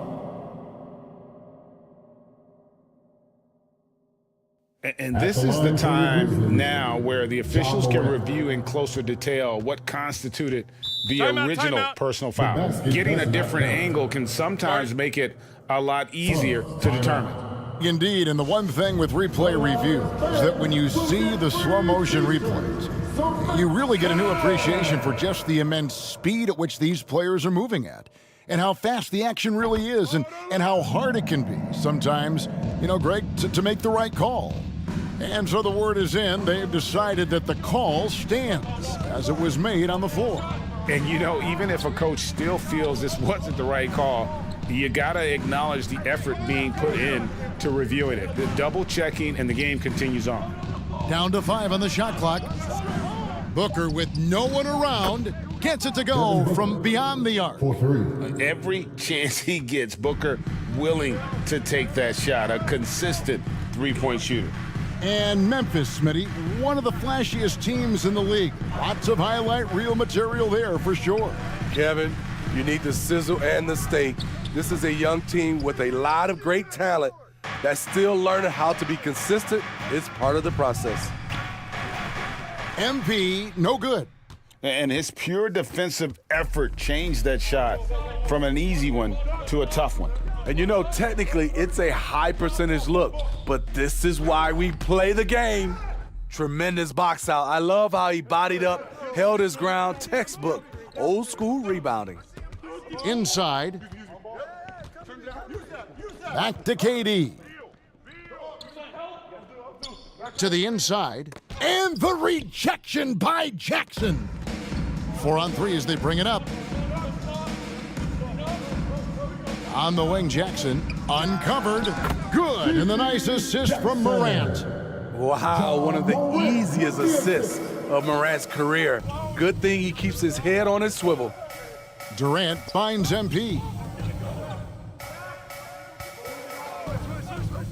And this is the time now where the officials can review in closer detail what constituted the original personal foul. Getting a different angle can sometimes make it a lot easier to determine. Indeed, and the one thing with replay review is that when you see the slow motion replays, you really get a new appreciation for just the immense speed at which these players are moving at, and how fast the action really is, and how hard it can be sometimes, Greg, to make the right call. And so the word is in. They've decided that the call stands as it was made on the floor. And even if a coach still feels this wasn't the right call, you got to acknowledge the effort being put in to reviewing it. The double checking, and the game continues on. Down to 5 on the shot clock. Booker, with no one around, gets it to go from beyond the arc. Every chance he gets, Booker willing to take that shot. A consistent three-point shooter. And Memphis, Smitty, one of the flashiest teams in the league. Lots of highlight reel material there for sure. Kevin, you need the sizzle and the steak. This is a young team with a lot of great talent that's still learning how to be consistent. It's part of the process. MP, no good. And his pure defensive effort changed that shot from an easy one to a tough one. And technically it's a high percentage look, but this is why we play the game. Tremendous box out. I love how he bodied up, held his ground, textbook, old school rebounding. Inside. Back to KD. To the inside. And the rejection by Jackson. 4 on 3 as they bring it up. On the wing, Jackson, uncovered, good, and the nice assist from Morant. Wow, one of the easiest assists of Morant's career. Good thing he keeps his head on his swivel. Durant finds MP.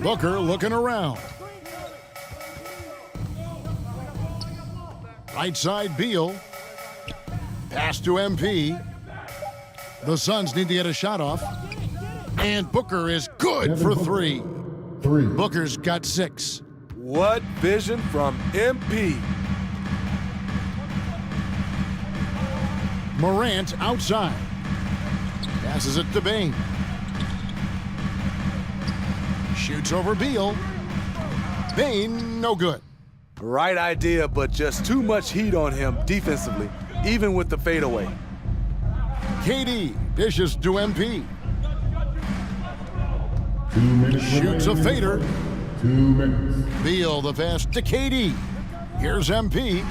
Booker looking around. Right side, Beal. Pass to MP. The Suns need to get a shot off. And Booker is good for 3. Booker's got 6. What vision from MP. Morant outside. Passes it to Bane. Shoots over Beal. Bane, no good. Right idea, but just too much heat on him defensively, even with the fadeaway. KD dishes to MP. Shoots a fader. 2 minutes. Beal the pass to KD. Here's MP.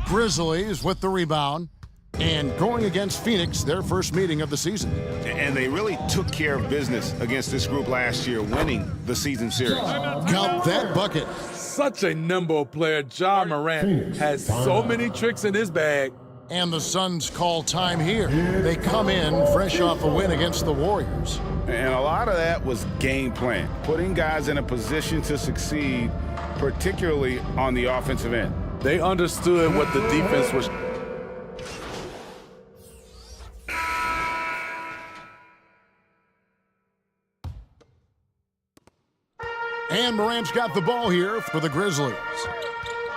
Grizzlies with the rebound. And going against Phoenix, their first meeting of the season. And they really took care of business against this group last year, winning the season series. Count that bucket. Such a nimble player. Ja Morant has so many tricks in his bag. And the Suns call time here. They come in fresh off a win against the Warriors. And a lot of that was game plan, putting guys in a position to succeed, particularly on the offensive end. They understood what the defense was. And Morant's got the ball here for the Grizzlies.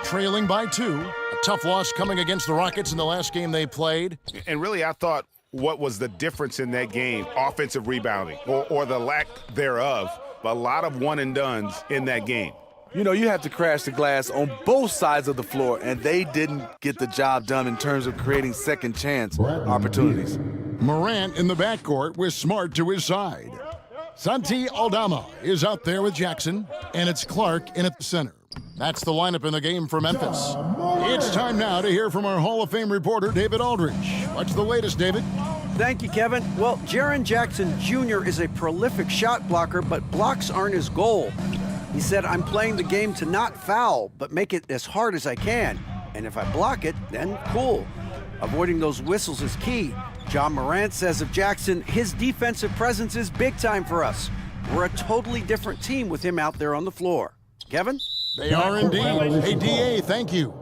Trailing by 2. A tough loss coming against the Rockets in the last game they played. And really, I thought what was the difference in that game? Offensive rebounding, or the lack thereof. A lot of one-and-dones in that game. You have to crash the glass on both sides of the floor, and they didn't get the job done in terms of creating second chance opportunities. Morant in the backcourt with Smart to his side. Santi Aldama is out there with Jackson, and it's Clark in at the center. That's the lineup in the game for Memphis. It's time now to hear from our Hall of Fame reporter, David Aldridge. What's the latest, David? Thank you, Kevin. Well, Jaren Jackson Jr. is a prolific shot blocker, but blocks aren't his goal. He said, I'm playing the game to not foul, but make it as hard as I can. And if I block it, then cool. Avoiding those whistles is key. Ja Morant says of Jackson, his defensive presence is big time for us. We're a totally different team with him out there on the floor. Kevin? They are indeed. Hey, DA, thank you.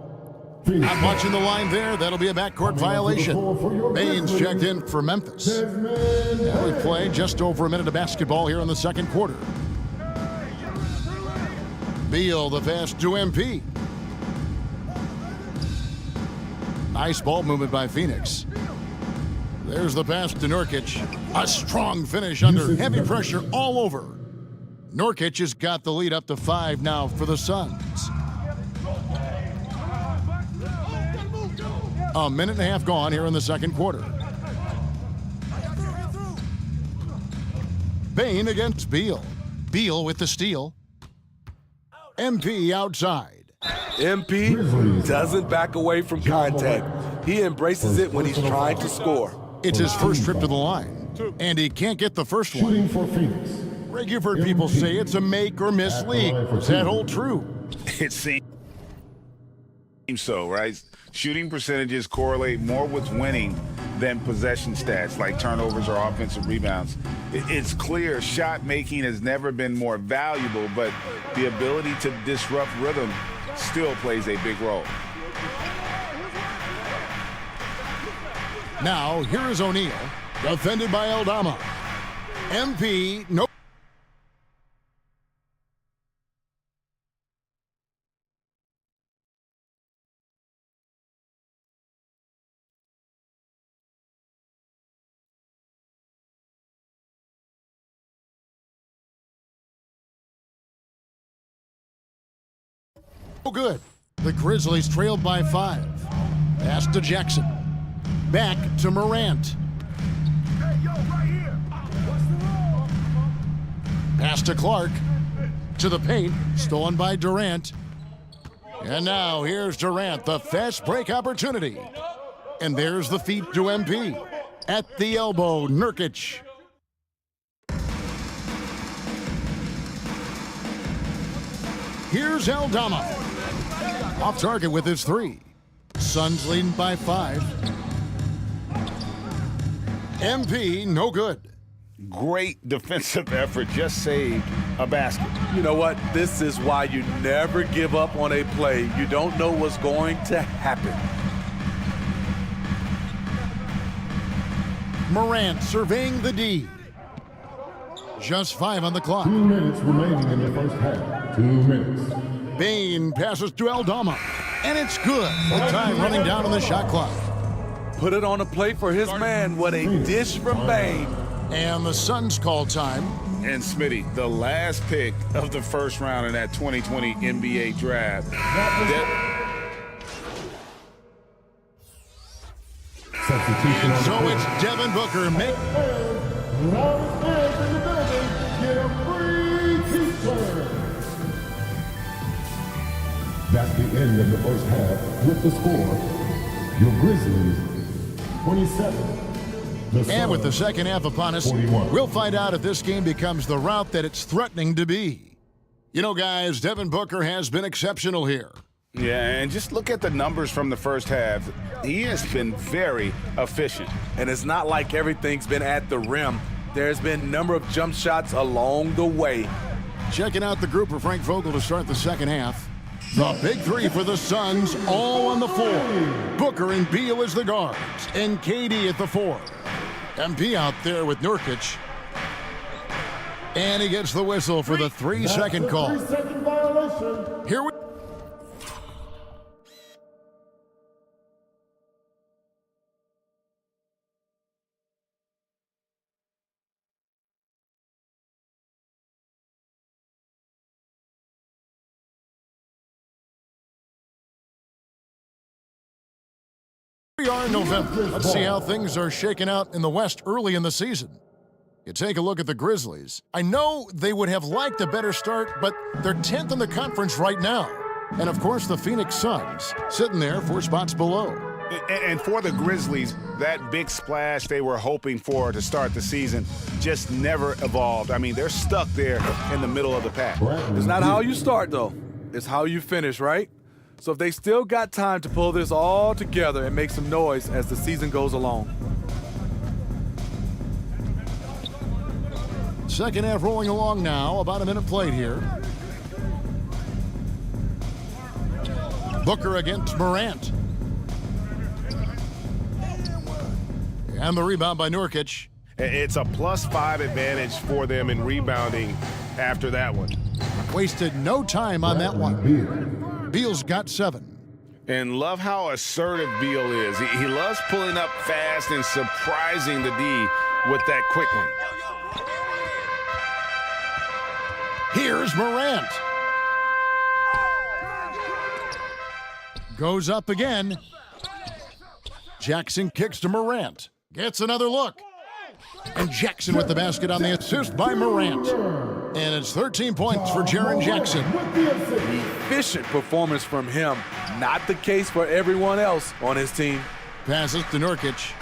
Not watching the line there. That'll be a backcourt violation. Baines checked in for Memphis. Now we play just over a minute of basketball here in the second quarter. Beal, the pass to MP. Nice ball movement by Phoenix. There's the pass to Nurkic. A strong finish under heavy pressure all over. Nurkic has got the lead up to 5 now for the Suns. A minute and a half gone here in the second quarter. Bane against Beal. Beal with the steal. MP outside. MP doesn't back away from contact. He embraces it when he's trying to score. It's his first trip to the line, and he can't get the first one. Shooting for Phoenix. Greg, you've heard people say it's a make or miss league. Does that hold true? It seems so, right? Shooting percentages correlate more with winning than possession stats like turnovers or offensive rebounds. It's clear shot making has never been more valuable, but the ability to disrupt rhythm still plays a big role. Now, here is O'Neal, defended by Aldama. MP, no. Good. The Grizzlies trailed by 5. Pass to Jackson. Back to Morant. Pass to Clark. To the paint. Stolen by Durant. And now here's Durant, the fast break opportunity. And there's the feed to MP. At the elbow, Nurkic. Here's Aldama. Off target with his 3. Suns leading by 5. MP, no good. Great defensive effort, just saved a basket. You know what? This is why you never give up on a play. You don't know what's going to happen. Morant surveying the D. Just 5 on the clock. 2 minutes remaining in the first half. 2 minutes. Bane passes to Aldama, and it's good. The time running down on the shot clock. Put it on a plate for his man. What a dish from Bane. And the Suns call time. And Smitty, the last pick of the first round in that 2020 NBA draft. And so it's Devin Booker. That's the end of the first half with the score. Your Grizzlies, 27. And with the second half upon us, 41. We'll find out if this game becomes the route that it's threatening to be. You know, guys, Devin Booker has been exceptional here. Yeah, and just look at the numbers from the first half. He has been very efficient. And it's not like everything's been at the rim. There's been a number of jump shots along the way. Checking out the group for Frank Vogel to start the second half. The big 3 for the Suns, all on the floor. Booker and Beal as the guards, and KD at the 4. MP out there with Nurkic. And he gets the whistle for the 3-second call. 3-second violation. Here we are in November. Let's see how things are shaking out in the West early in the season. You take a look at the Grizzlies. I know they would have liked a better start, but they're 10th in the conference right now. And of course, the Phoenix Suns sitting there 4 spots below. And for the Grizzlies, that big splash they were hoping for to start the season just never evolved. I mean, they're stuck there in the middle of the pack. It's not how you start, though. It's how you finish, right? So if they still got time to pull this all together and make some noise as the season goes along. Second half rolling along now. About a minute played here. Booker against Morant. And the rebound by Nurkic. It's a +5 advantage for them in rebounding after that one. Wasted no time on that one. Beal's got 7. And love how assertive Beal is. He loves pulling up fast and surprising the D with that quick one. Here's Morant. Goes up again. Jackson kicks to Morant. Gets another look. And Jackson with the basket on the assist by Morant. And it's 13 points for Jaren Jackson. Efficient performance from him. Not the case for everyone else on his team. Passes to Nurkic.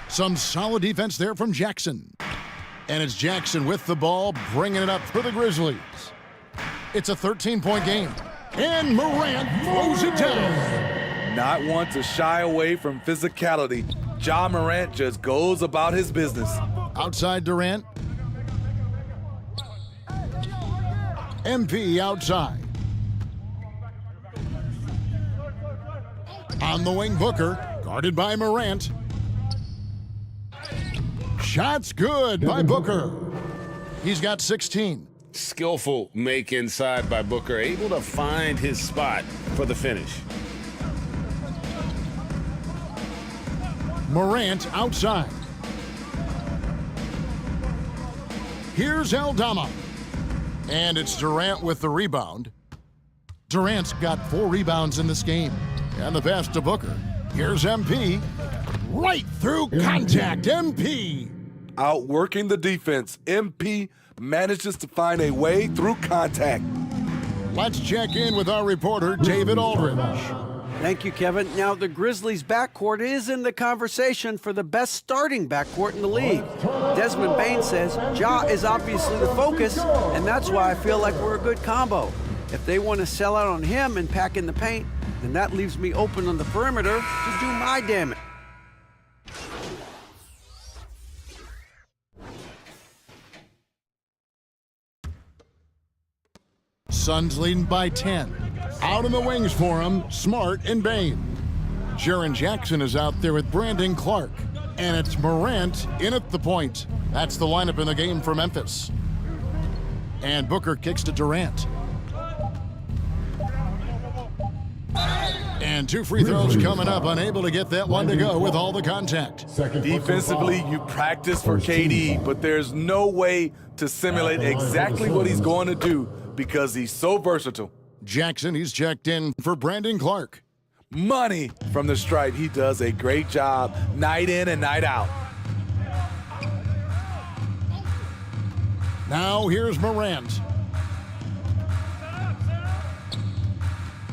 Some solid defense there from Jackson. And it's Jackson with the ball, bringing it up for the Grizzlies. It's a 13-point game. And Morant throws it down. Not one to shy away from physicality. Ja Morant just goes about his business. Outside Durant. MP outside. On the wing, Booker, guarded by Morant. Shot's good by Booker. He's got 16. Skillful make inside by Booker, able to find his spot for the finish. Morant outside. Here's Aldama. And it's Durant with the rebound. Durant's got 4 rebounds in this game. And the pass to Booker. Here's MP. Right through contact, MP. Outworking the defense, MP manages to find a way through contact. Let's check in with our reporter, David Aldridge. Thank you, Kevin. Now, the Grizzlies' backcourt is in the conversation for the best starting backcourt in the league. Desmond Bane says Ja is obviously the focus, and that's why I feel like we're a good combo. If they want to sell out on him and pack in the paint, then that leaves me open on the perimeter to do my damage. Suns leading by 10. Out in the wings for him, Smart and Bane. Jaren Jackson is out there with Brandon Clark. And it's Morant in at the point. That's the lineup in the game for Memphis. And Booker kicks to Durant. And 2 free throws coming up, unable to get that one to go with all the contact. Defensively, you practice for KD, but there's no way to simulate exactly what he's going to do because he's so versatile. Jackson, he's checked in for Brandon Clark. Money from the stripe. He does a great job night in and night out. Now here's Morant.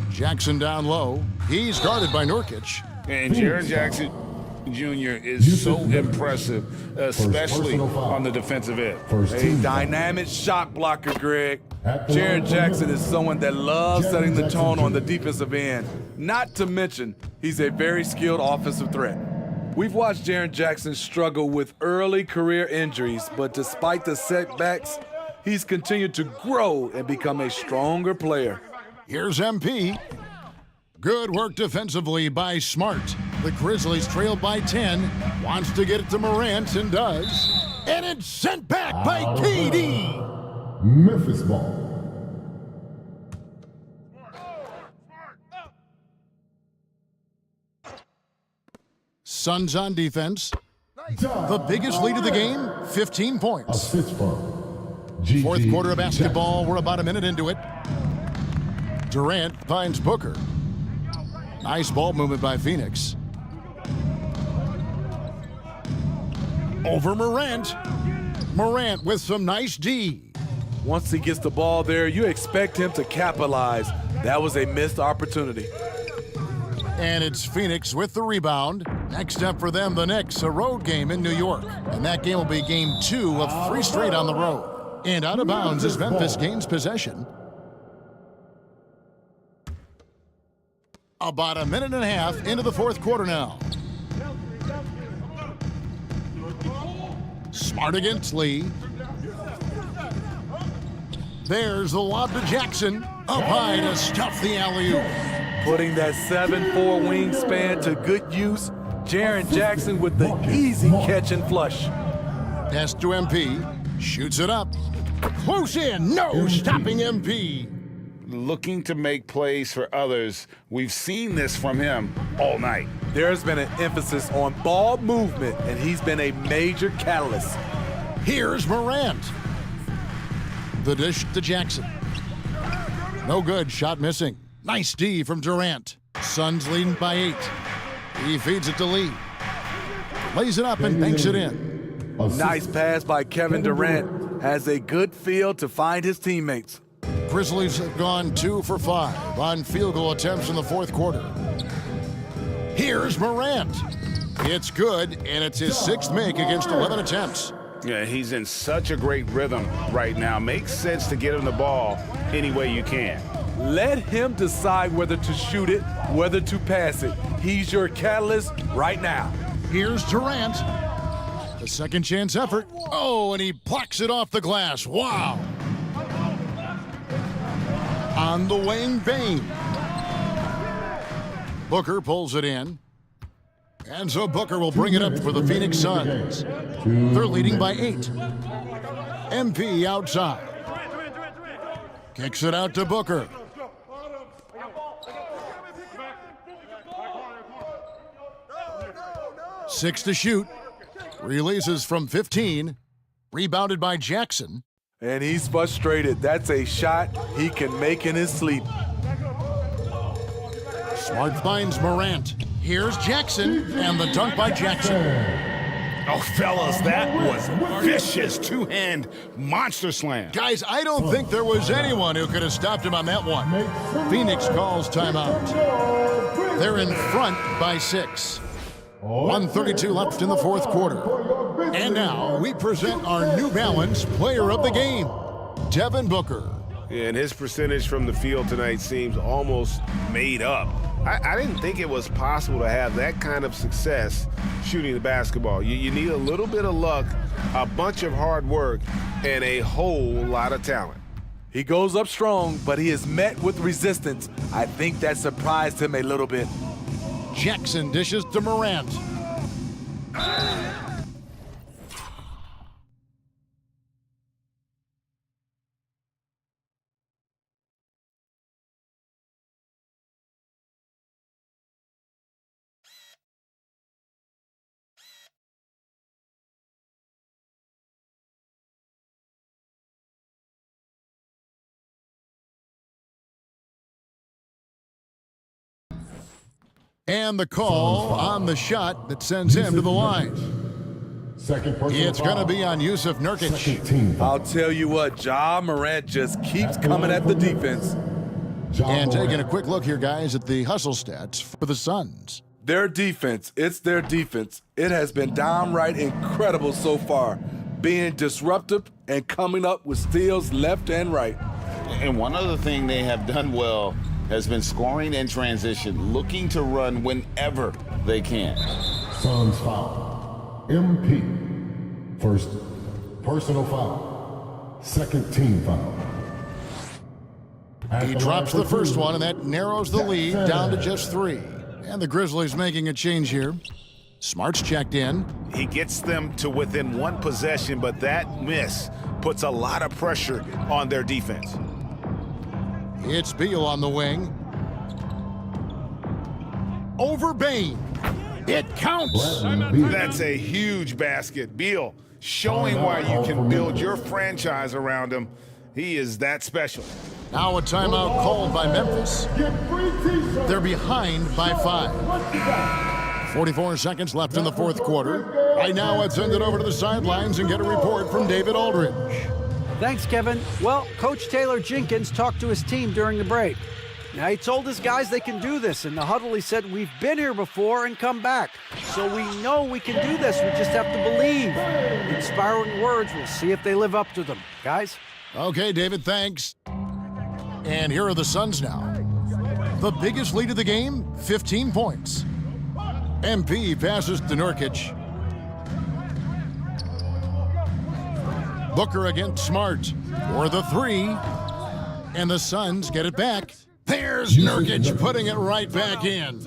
Jackson down low. He's guarded by Nurkic. And Jaren Jackson Jr. is so impressive, especially on the defensive end. A dynamic shot blocker, Greg. Jaren Jackson is someone that loves setting the tone on the defensive end. Not to mention, he's a very skilled offensive threat. We've watched Jaren Jackson struggle with early career injuries, but despite the setbacks, he's continued to grow and become a stronger player. Here's MP. Good work defensively by Smart. The Grizzlies trail by 10. Wants to get it to Morant and does. And it's sent back by KD. Memphis ball. Suns on defense. The biggest lead of the game, 15 points. Fourth quarter of basketball, we're about a minute into it. Durant finds Booker. Nice ball movement by Phoenix. Over Morant. Morant with some nice D. Once he gets the ball there, you expect him to capitalize. That was a missed opportunity. And it's Phoenix with the rebound. Next up for them, the Knicks, a road game in New York. And that game will be game 2 of 3 straight on the road. And out of bounds as Memphis gains possession. About a minute and a half into the fourth quarter now. Smart against Lee. There's the lob to Jackson. Up high to stuff the alley-oop. Putting that 7'4" wingspan to good use. Jaren Jackson with the easy catch and flush. Pass to MP. Shoots it up. Close in. No stopping MP. Looking to make plays for others. We've seen this from him all night. There's been an emphasis on ball movement, and he's been a major catalyst. Here's Morant. The dish to Jackson. No good. Shot missing. Nice D from Durant. Suns leading by 8. He feeds it to Lee. Lays it up and banks it in. Nice pass by Kevin Durant. Has a good feel to find his teammates. Grizzlies have gone 2 for 5 on field goal attempts in the fourth quarter. Here's Morant. It's good, and it's his 6th make against 11 attempts. Yeah, he's in such a great rhythm right now. Makes sense to get him the ball any way you can. Let him decide whether to shoot it, whether to pass it. He's your catalyst right now. Here's Durant. The second chance effort. Oh, and he plucks it off the glass. Wow. On the wing, Bane. Booker pulls it in. And so Booker will bring it up for the Phoenix Suns. They're leading by 8. MP outside. Kicks it out to Booker. Six to shoot. Releases from 15. Rebounded by Jackson. And he's frustrated. That's a shot he can make in his sleep. Smart finds Morant. Here's Jackson, and the dunk by Jackson. Oh, fellas, that was vicious two-hand monster slam. Guys, I don't think there was anyone who could have stopped him on that one. Phoenix calls timeout. They're in front by 6. 1:32 left in the fourth quarter. And now we present our New Balance player of the game, Devin Booker. Yeah, and his percentage from the field tonight seems almost made up. I didn't think it was possible to have that kind of success shooting the basketball. You need a little bit of luck, a bunch of hard work, and a whole lot of talent. He goes up strong, but he is met with resistance. I think that surprised him a little bit. Jackson dishes to Morant. And the call on the shot that sends him to the line. It's going to be on Jusuf Nurkic. I'll tell you what, Ja Morant just keeps coming at the defense. And taking a quick look here, guys, at the hustle stats for the Suns. Their defense, it's their defense. It has been downright incredible so far, being disruptive and coming up with steals left and right. And one other thing they have done well has been scoring in transition, looking to run whenever they can. Suns foul. MP. First personal foul. Second team foul. He drops the first one, and that narrows the lead down to just 3. And the Grizzlies making a change here. Smart's checked in. He gets them to within 1 possession, but that miss puts a lot of pressure on their defense. It's Beal on the wing. Over Bane. It counts. That's a huge basket. Beal showing why you can build your franchise around him. He is that special. Now a timeout called by Memphis. They're behind by 5. 44 seconds left in the fourth quarter. Right now, let's send it over to the sidelines and get a report from David Aldridge. Thanks, Kevin. Well, Coach Taylor Jenkins talked to his team during the break. Now, he told his guys they can do this. In the huddle, he said, we've been here before and come back. So we know we can do this. We just have to believe. Inspiring words. We'll see if they live up to them. Guys? Okay, David, thanks. And here are the Suns now. The biggest lead of the game, 15 points. MP passes to Nurkic. Booker against Smart for the 3. And the Suns get it back. There's Nurkic putting it right back in.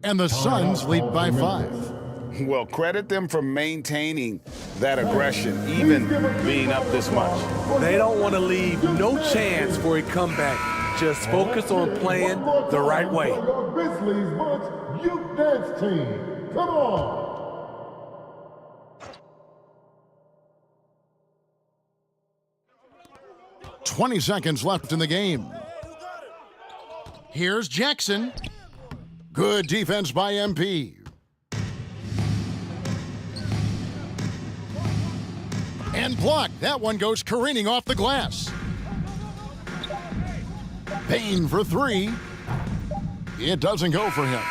And the Suns lead by 5. Well, credit them for maintaining that aggression, even being up this much. They don't want to leave no chance for a comeback. Just focus on playing the right way. Grizzlies Bunch Youth Dance Team. Come on. "20 seconds left in the game. Here's Jackson. Good defense by MP. And blocked. That one goes careening off the glass. Payne for 3. It doesn't go for him.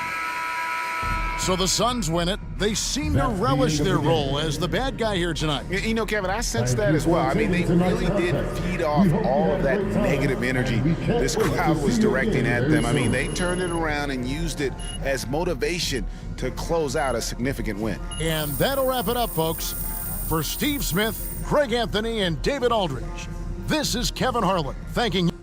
So the Suns win it. They seem to relish their role as the bad guy here tonight. You know, Kevin, I sense that as well. I mean, they really did feed off all of that negative energy this crowd was directing at them. I mean, they turned it around and used it as motivation to close out a significant win. And that'll wrap it up, folks. For Steve Smith, Craig Anthony, and David Aldridge, this is Kevin Harlan thanking you.